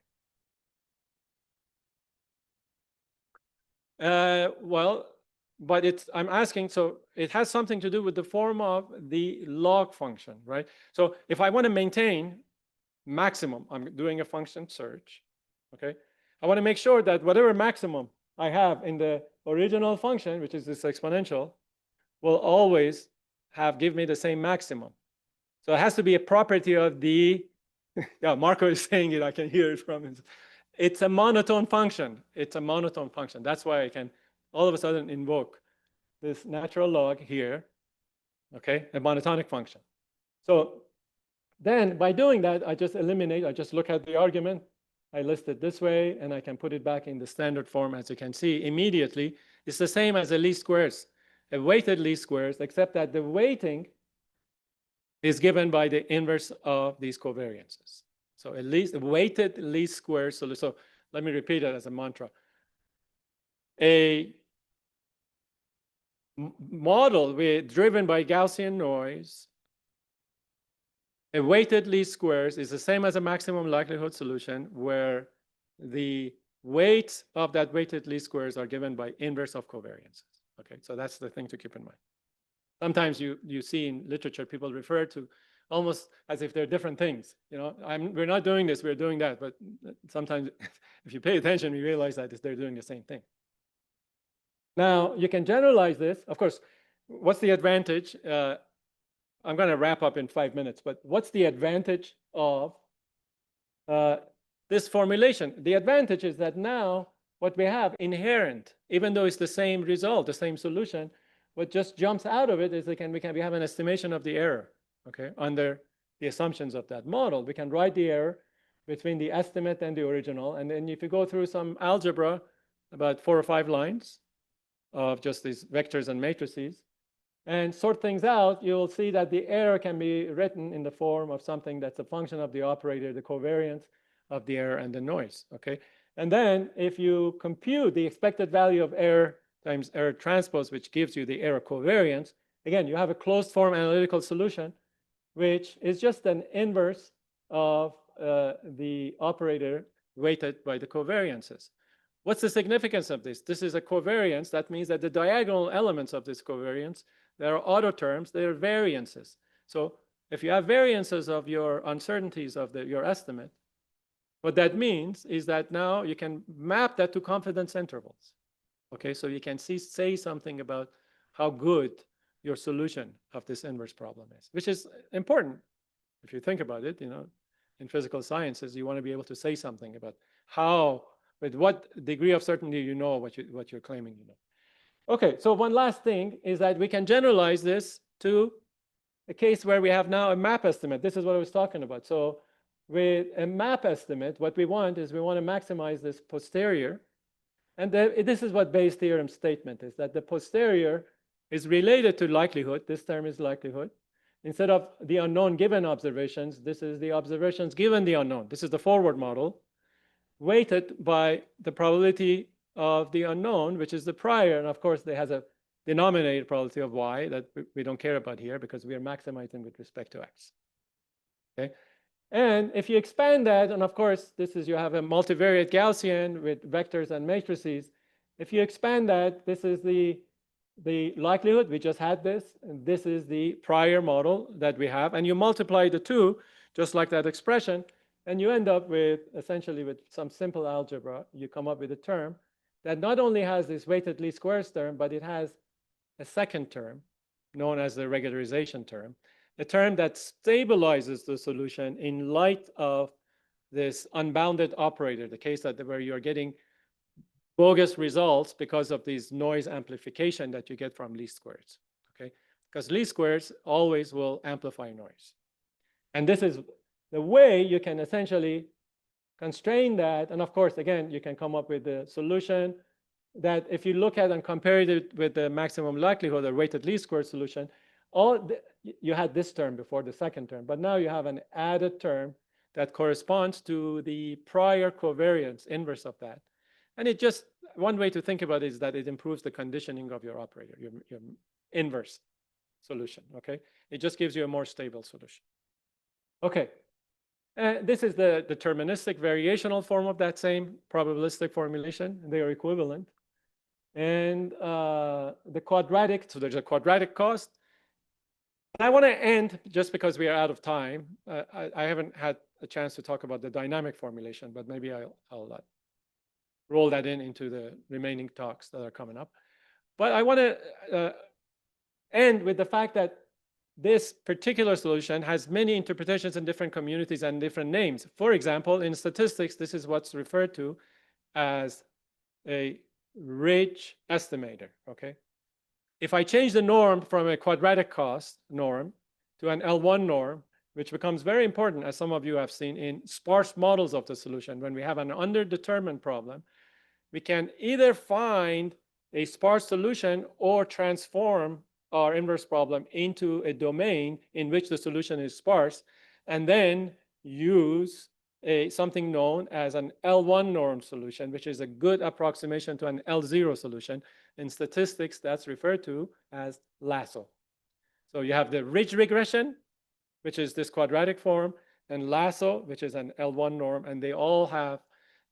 Well, but I'm asking, so it has something to do with the form of the log function, right? So if I want to maintain maximum, I'm doing a function search, okay? I want to make sure that whatever maximum I have in the original function, which is this exponential, will always give me the same maximum. So it has to be a property of the, yeah, Marco is saying it, I can hear it from him. It's a monotone function. It's a monotone function. That's why I can all of a sudden invoke this natural log here, okay, a monotonic function. So then by doing that, I just look at the argument, I list it this way, and I can put it back in the standard form. As you can see immediately, it's the same as the least squares a weighted least squares, except that the weighting is given by the inverse of these covariances. So a weighted least squares solution. So let me repeat it as a mantra. A model driven by Gaussian noise, a weighted least squares is the same as a maximum likelihood solution where the weights of that weighted least squares are given by inverse of covariances. Okay, so that's the thing to keep in mind. Sometimes you see in literature people refer to almost as if they're different things. You know, we're not doing this, we're doing that. But sometimes if you pay attention, you realize that they're doing the same thing. Now, you can generalize this. Of course, what's the advantage? I'm going to wrap up in 5 minutes, but what's the advantage of this formulation? The advantage is that now what we have inherent, even though it's the same result, the same solution, what just jumps out of it is we have an estimation of the error, okay, under the assumptions of that model. We can write the error between the estimate and the original, and then if you go through some algebra, about 4 or 5 lines of just these vectors and matrices, and sort things out, you'll see that the error can be written in the form of something that's a function of the operator, the covariance of the error and the noise, okay? And then if you compute the expected value of error times error transpose, which gives you the error covariance, again, you have a closed form analytical solution, which is just an inverse of the operator weighted by the covariances. What's the significance of this? This is a covariance. That means that the diagonal elements of this covariance, there are autoterms, they are variances. So if you have variances of your uncertainties of your estimate, what that means is that now you can map that to confidence intervals. Okay, so you can say something about how good your solution of this inverse problem is, which is important. If you think about it, you know, in physical sciences, you want to be able to say something about how, with what degree of certainty you know what you're claiming you know. Okay, so one last thing is that we can generalize this to a case where we have now a map estimate. This is what I was talking about. So with a map estimate, what we want is we want to maximize this posterior. And this is what Bayes' theorem statement is, that the posterior is related to likelihood. This term is likelihood. Instead of the unknown given observations, this is the observations given the unknown. This is the forward model, weighted by the probability of the unknown, which is the prior. And of course, there has a denominator probability of y that we don't care about here because we are maximizing with respect to x. Okay. And if you expand that, and of course, this is, you have a multivariate Gaussian with vectors and matrices. If you expand that, this is the likelihood. We just had this, and this is the prior model that we have. And you multiply the two, just like that expression, and you end up with, essentially with some simple algebra, you come up with a term that not only has this weighted least squares term, but it has a second term known as the regularization term, a term that stabilizes the solution in light of this unbounded operator, the case that where you're getting bogus results because of these noise amplification that you get from least squares, okay? Because least squares always will amplify noise. And this is the way you can essentially constrain that. And of course, again, you can come up with a solution that if you look at and compare it with the maximum likelihood or weighted least square solution, you had this term before the second term, but now you have an added term that corresponds to the prior covariance inverse of that. And it just, one way to think about it is that it improves the conditioning of your operator, your inverse solution, okay? It just gives you a more stable solution. Okay, this is the deterministic variational form of that same probabilistic formulation. They are equivalent. And the quadratic, so there's a quadratic cost. And I want to end, just because we are out of time. I haven't had a chance to talk about the dynamic formulation, but maybe I'll roll that into the remaining talks that are coming up. But I want to end with the fact that this particular solution has many interpretations in different communities and different names. For example, in statistics, this is what's referred to as a ridge estimator, okay? If I change the norm from a quadratic cost norm to an L1 norm, which becomes very important, as some of you have seen, in sparse models of the solution, when we have an underdetermined problem, we can either find a sparse solution or transform our inverse problem into a domain in which the solution is sparse, and then use something known as an L1 norm solution, which is a good approximation to an L0 solution. In statistics, that's referred to as lasso. So you have the ridge regression, which is this quadratic form, and lasso, which is an L1 norm, and they all have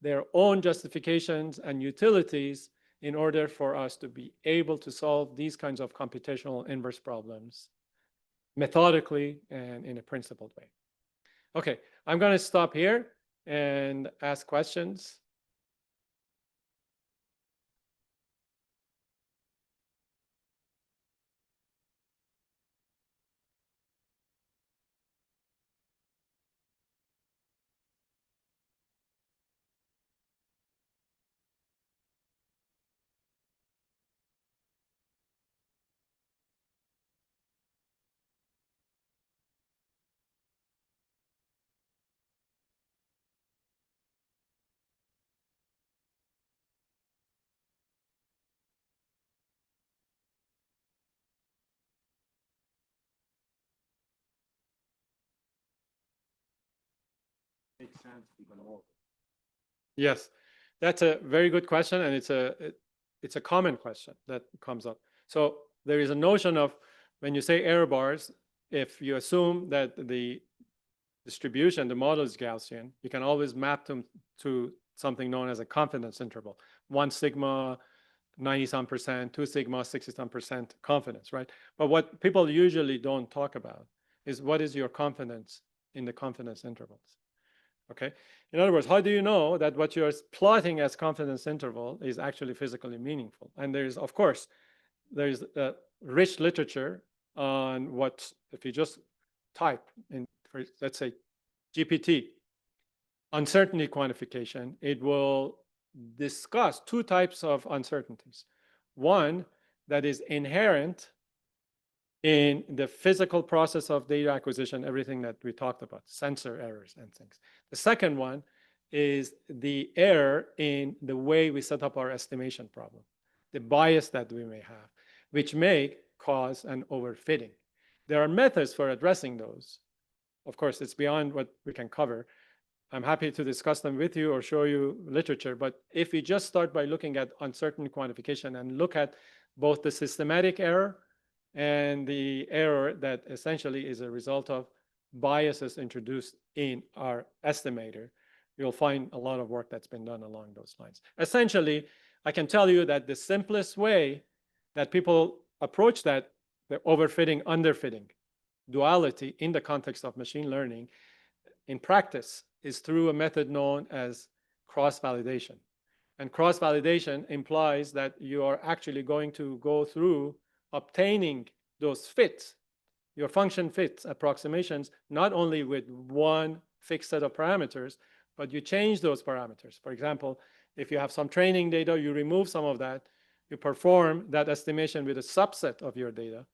their own justifications and utilities in order for us to be able to solve these kinds of computational inverse problems methodically and in a principled way. Okay, I'm going to stop here and ask questions. Yes, that's a very good question, and it's a common question that comes up. So there is a notion of, when you say error bars, if you assume that the distribution, the model is Gaussian, you can always map them to something known as a confidence interval. 1 sigma, 90-some%, 2 sigma, 60-some% confidence, right? But what people usually don't talk about is, what is your confidence in the confidence intervals? Okay. In other words, how do you know that what you're plotting as confidence interval is actually physically meaningful? And there's, of course, there's rich literature on what, if you just type in, for, let's say, GPT, uncertainty quantification, it will discuss two types of uncertainties. One that is inherent in the physical process of data acquisition, everything that we talked about, sensor errors and things. The second one is the error in the way we set up our estimation problem, the bias that we may have, which may cause an overfitting. There are methods for addressing those. Of course, it's beyond what we can cover. I'm happy to discuss them with you or show you literature, but if you just start by looking at uncertainty quantification and look at both the systematic error and the error that essentially is a result of biases introduced in our estimator, you'll find a lot of work that's been done along those lines. Essentially, I can tell you that the simplest way that people approach that, the overfitting, underfitting duality in the context of machine learning in practice, is through a method known as cross-validation. And cross-validation implies that you are actually going to go through obtaining those fits, your function fits approximations, not only with one fixed set of parameters, but you change those parameters. For example, if you have some training data, you remove some of that, you perform that estimation with a subset of your data,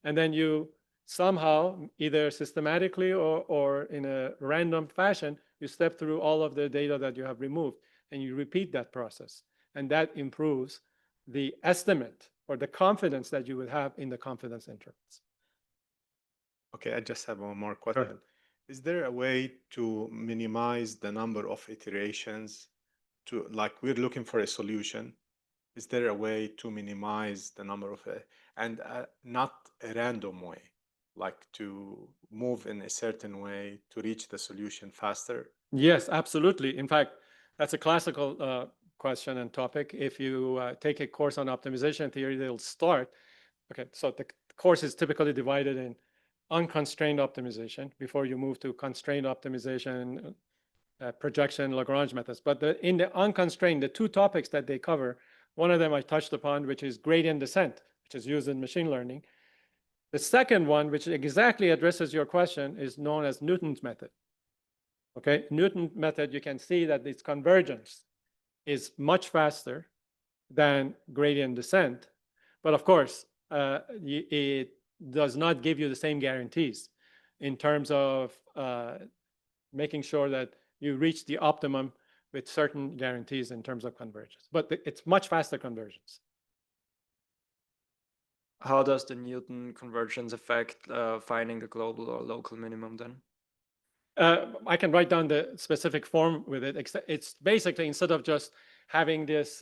and then you somehow, either systematically or in a random fashion, you step through all of the data that you have removed, and you repeat that process. And that improves the estimate or the confidence that you would have in the confidence intervals. Okay, I just have one more question. Sure. Is there a way to minimize the number of iterations to, like, we're looking for a solution? Is there a way to minimize the number of and not a random way, like to move in a certain way to reach the solution faster? Yes, absolutely. In fact, that's a classical question and topic. If you take a course on optimization theory, they'll start. Okay, so the course is typically divided in unconstrained optimization before you move to constrained optimization, projection, Lagrange methods. But in the unconstrained, the two topics that they cover, one of them I touched upon, which is gradient descent, which is used in machine learning. The second one, which exactly addresses your question, is known as Newton's method. Okay, Newton's method, you can see that its convergence is much faster than gradient descent. But of course, it does not give you the same guarantees in terms of making sure that you reach the optimum with certain guarantees in terms of convergence. But it's much faster convergence. how does the Newton convergence affect finding the global or local minimum then? I can write down the specific form with it. It's basically, instead of just having this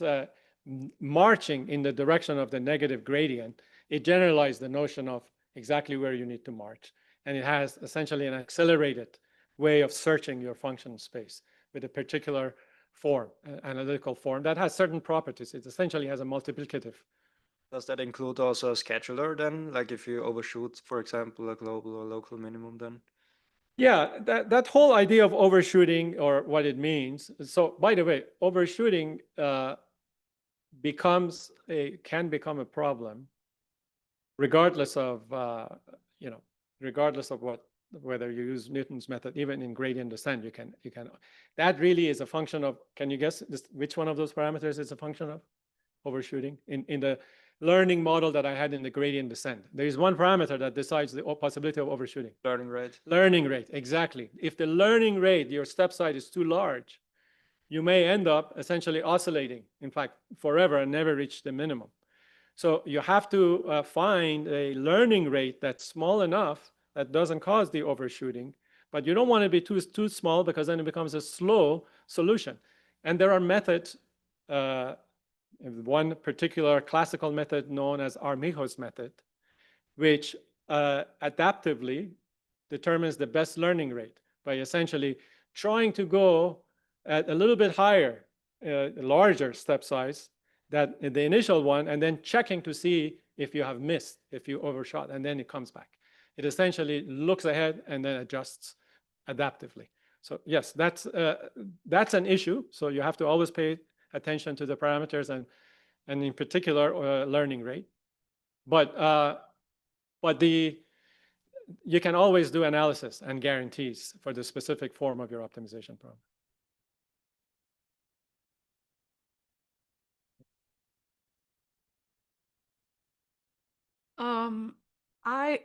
marching in the direction of the negative gradient, it generalized the notion of exactly where you need to march. And it has essentially an accelerated way of searching your function space with a particular form, analytical form that has certain properties. It essentially has a multiplicative. Does that include also a scheduler then? Like if you overshoot, for example, a global or local minimum then? Yeah, that whole idea of overshooting, or what it means. So, by the way, overshooting can become a problem, regardless of regardless of whether you use Newton's method. Even in gradient descent, you can. That really is a function of. Can you guess which one of those parameters is a function of overshooting in the learning model that I had in the gradient descent? There is one parameter that decides the possibility of overshooting. Learning rate. Learning rate, exactly. If the learning rate, your step size is too large, you may end up essentially oscillating, in fact, forever and never reach the minimum. So you have to find a learning rate that's small enough that doesn't cause the overshooting, but you don't want to be too small, because then it becomes a slow solution. And there are methods, one particular classical method known as Armijos method, which adaptively determines the best learning rate by essentially trying to go at a little bit higher, larger step size than the initial one, and then checking to see if you have missed, if you overshot, and then it comes back. It essentially looks ahead and then adjusts adaptively. So yes, that's an issue. So you have to always pay attention to the parameters, and in particular learning rate. But you can always do analysis and guarantees for the specific form of your optimization problem.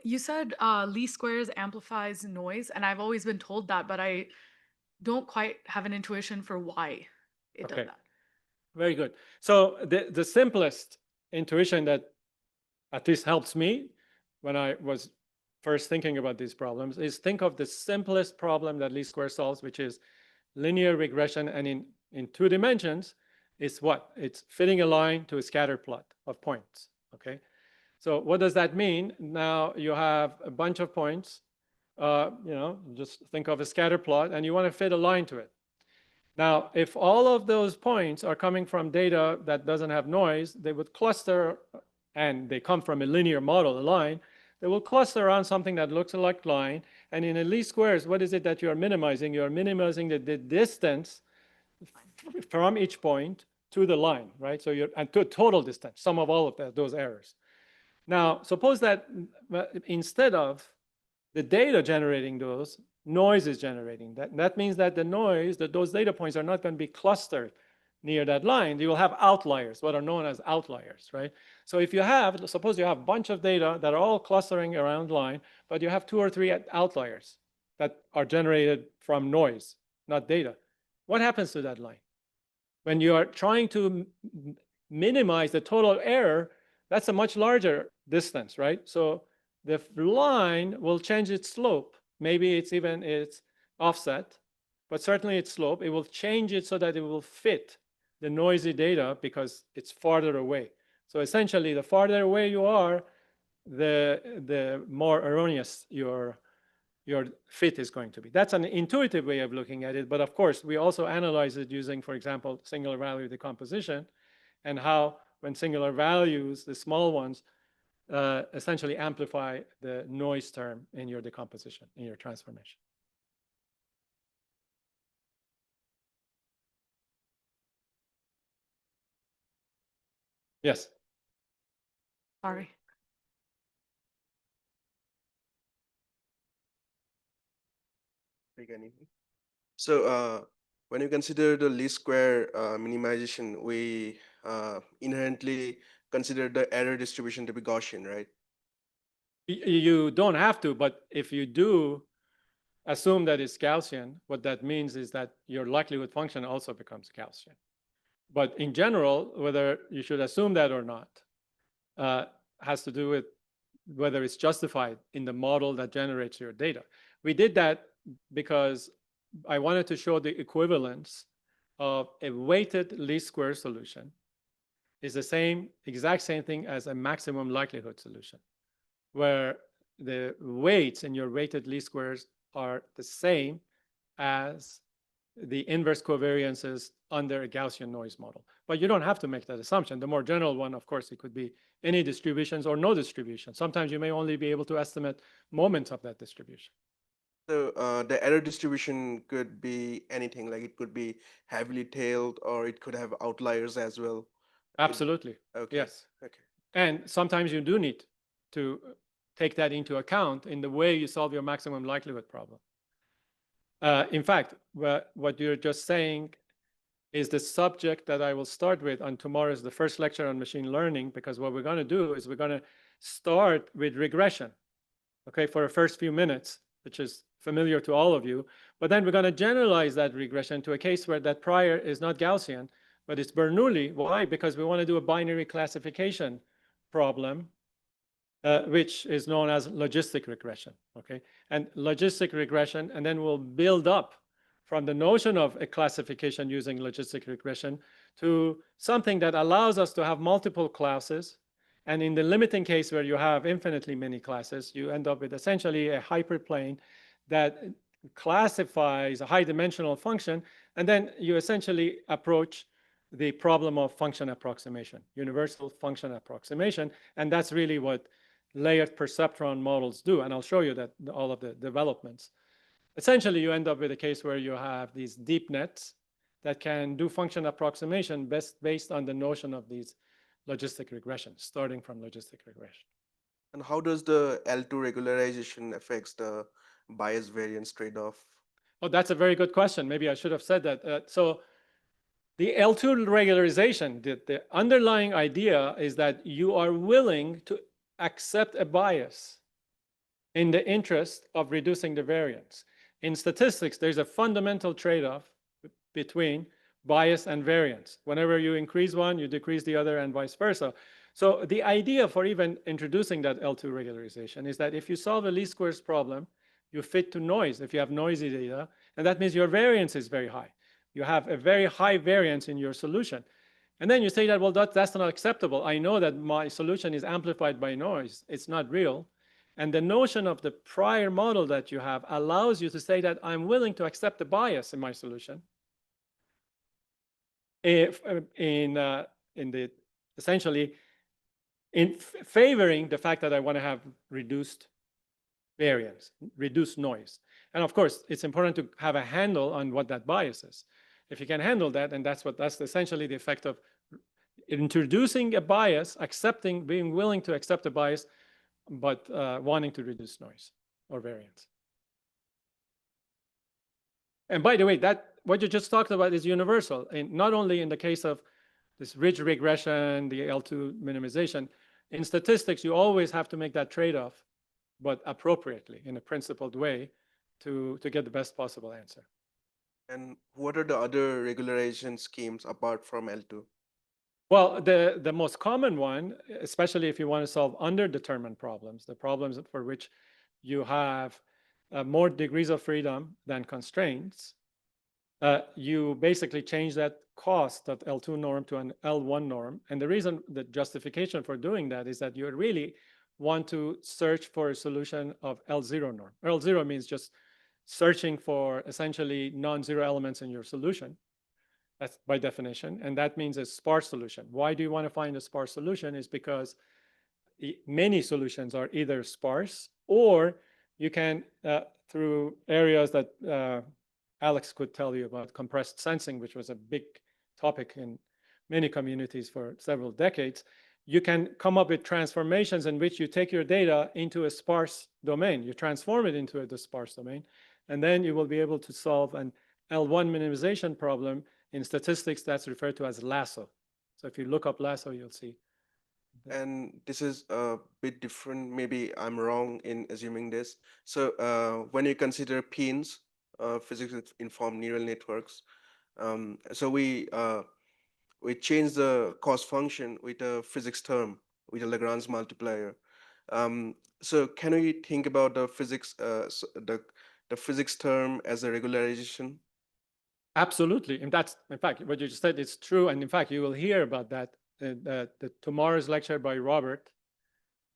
You said least squares amplifies noise, and I've always been told that, but I don't quite have an intuition for why it does that. Very good. So the simplest intuition that at least helps me when I was first thinking about these problems is think of the simplest problem that least square solves, which is linear regression. And in 2 dimensions, it's what? It's fitting a line to a scatter plot of points, okay? So what does that mean? Now you have a bunch of points, just think of a scatter plot, and you want to fit a line to it. Now, if all of those points are coming from data that doesn't have noise, they would cluster, and they come from a linear model, a line, they will cluster around something that looks like line. And in a least squares, what is it that you are minimizing? You are minimizing the distance from each point to the line, right? So you're to total distance, sum of all of those errors. Now, suppose that instead of the data generating those, noise is generating that. That means that the noise, that those data points are not going to be clustered near that line. You will have outliers, what are known as outliers, right? So if you have, suppose you have a bunch of data that are all clustering around line, but you have 2 or 3 outliers that are generated from noise, not data. What happens to that line? When you are trying to minimize the total error, that's a much larger distance, right? So the line will change its slope. Maybe it's offset, but certainly its slope. It will change it so that it will fit the noisy data because it's farther away. So essentially, the farther away you are, the more erroneous your fit is going to be. That's an intuitive way of looking at it. But of course, we also analyze it using, for example, singular value decomposition, and how when singular values, the small ones, essentially amplify the noise term in your decomposition, in your transformation. Yes. Sorry. So when you consider the least square minimization, we inherently consider the error distribution to be Gaussian, right? You don't have to, but if you do assume that it's Gaussian, what that means is that your likelihood function also becomes Gaussian. But in general, whether you should assume that or not, has to do with whether it's justified in the model that generates your data. We did that because I wanted to show the equivalence of a weighted least square solution is the same, exact same thing as a maximum likelihood solution, where the weights in your weighted least squares are the same as the inverse covariances under a Gaussian noise model. But you don't have to make that assumption. The more general one, of course, it could be any distributions or no distribution. Sometimes you may only be able to estimate moments of that distribution. So the error distribution could be anything, like it could be heavily tailed or it could have outliers as well. Absolutely. Okay. Yes. Okay. And sometimes you do need to take that into account in the way you solve your maximum likelihood problem. In fact, what you're just saying is the subject that I will start with on tomorrow's the first lecture on machine learning, because what we're going to do is we're going to start with regression, okay, for the first few minutes, which is familiar to all of you. But then we're going to generalize that regression to a case where that prior is not Gaussian, but it's Bernoulli. Why? Because we want to do a binary classification problem, which is known as logistic regression, okay? And logistic regression, and then we'll build up from the notion of a classification using logistic regression to something that allows us to have multiple classes. And in the limiting case where you have infinitely many classes, you end up with essentially a hyperplane that classifies a high dimensional function, and then you essentially approach the problem of function approximation, universal function approximation, and that's really what layered perceptron models do, and I'll show you that all of the developments. Essentially, you end up with a case where you have these deep nets that can do function approximation based on the notion of these logistic regression, starting from logistic regression. And how does the L2 regularization affects the bias variance trade-off? Oh, that's a very good question. Maybe I should have said that. So the L2 regularization, the underlying idea is that you are willing to accept a bias in the interest of reducing the variance. In statistics, there's a fundamental trade-off between bias and variance. Whenever you increase one, you decrease the other, and vice versa. So the idea for even introducing that L2 regularization is that if you solve a least squares problem, you fit to noise if you have noisy data, and that means your variance is very high. You have a very high variance in your solution. And then you say that, well, that's not acceptable. I know that my solution is amplified by noise. It's not real. And the notion of the prior model that you have allows you to say that I'm willing to accept the bias in my solution if essentially in favoring the fact that I want to have reduced variance, reduced noise. And of course, it's important to have a handle on what that bias is. If you can handle that, and that's essentially the effect of introducing a bias, accepting, being willing to accept a bias, but wanting to reduce noise or variance. And by the way, that what you just talked about is universal, and not only in the case of this ridge regression, the L2 minimization. In statistics, you always have to make that trade-off, but appropriately in a principled way to get the best possible answer. And what are the other regularization schemes apart from L2? Well, the most common one, especially if you want to solve underdetermined problems, the problems for which you have more degrees of freedom than constraints, you basically change that cost of L2 norm to an L1 norm. And the reason, the justification for doing that is that you really want to search for a solution of L0 norm. L0 means just searching for essentially non-zero elements in your solution. That's by definition, and that means a sparse solution. Why do you want to find a sparse solution? Is because many solutions are either sparse, or you can, through areas that Alex could tell you about, compressed sensing, which was a big topic in many communities for several decades, you can come up with transformations in which you take your data into a sparse domain. You transform it into a sparse domain, and then you will be able to solve an L1 minimization problem. In statistics, that's referred to as lasso. So if you look up lasso, you'll see. And this is a bit different. Maybe I'm wrong in assuming this. So when you consider PINs, physics-informed neural networks, so we change the cost function with a physics term, with a Lagrange multiplier. So can we think about the physics, the physics term as a regularization? Absolutely. And that's, in fact, what you just said is true. And in fact, you will hear about that tomorrow's lecture by Robert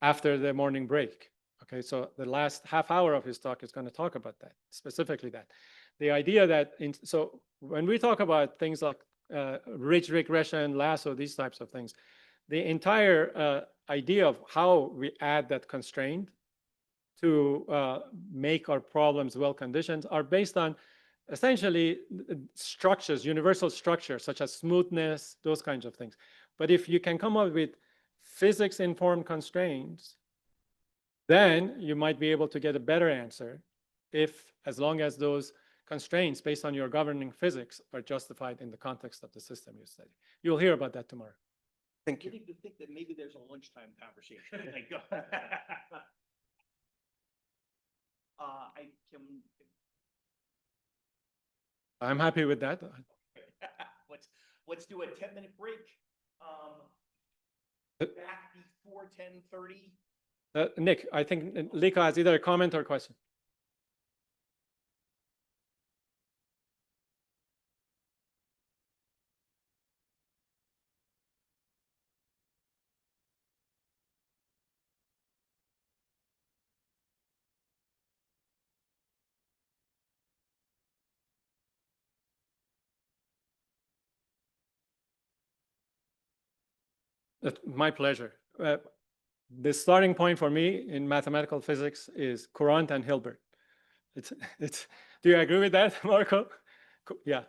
after the morning break. Okay, so the last half hour of his talk is going to talk about that, specifically that. The idea that, so when we talk about things like ridge regression, lasso, these types of things, the entire idea of how we add that constraint to make our problems well conditioned are based on essentially structures, universal structures, such as smoothness, those kinds of things. But if you can come up with physics-informed constraints, then you might be able to get a better answer as long as those constraints based on your governing physics are justified in the context of the system you study. You'll hear about that tomorrow. Thank you. Beginning to think that maybe there's a lunchtime conversation. Like, I can, I'm happy with that. let's do a 10-minute break. Uh, Back before 10:30. Nick, I think Lika has either a comment or a question. My pleasure. The starting point for me in mathematical physics is Courant and Hilbert. Do you agree with that, Marco? Yeah.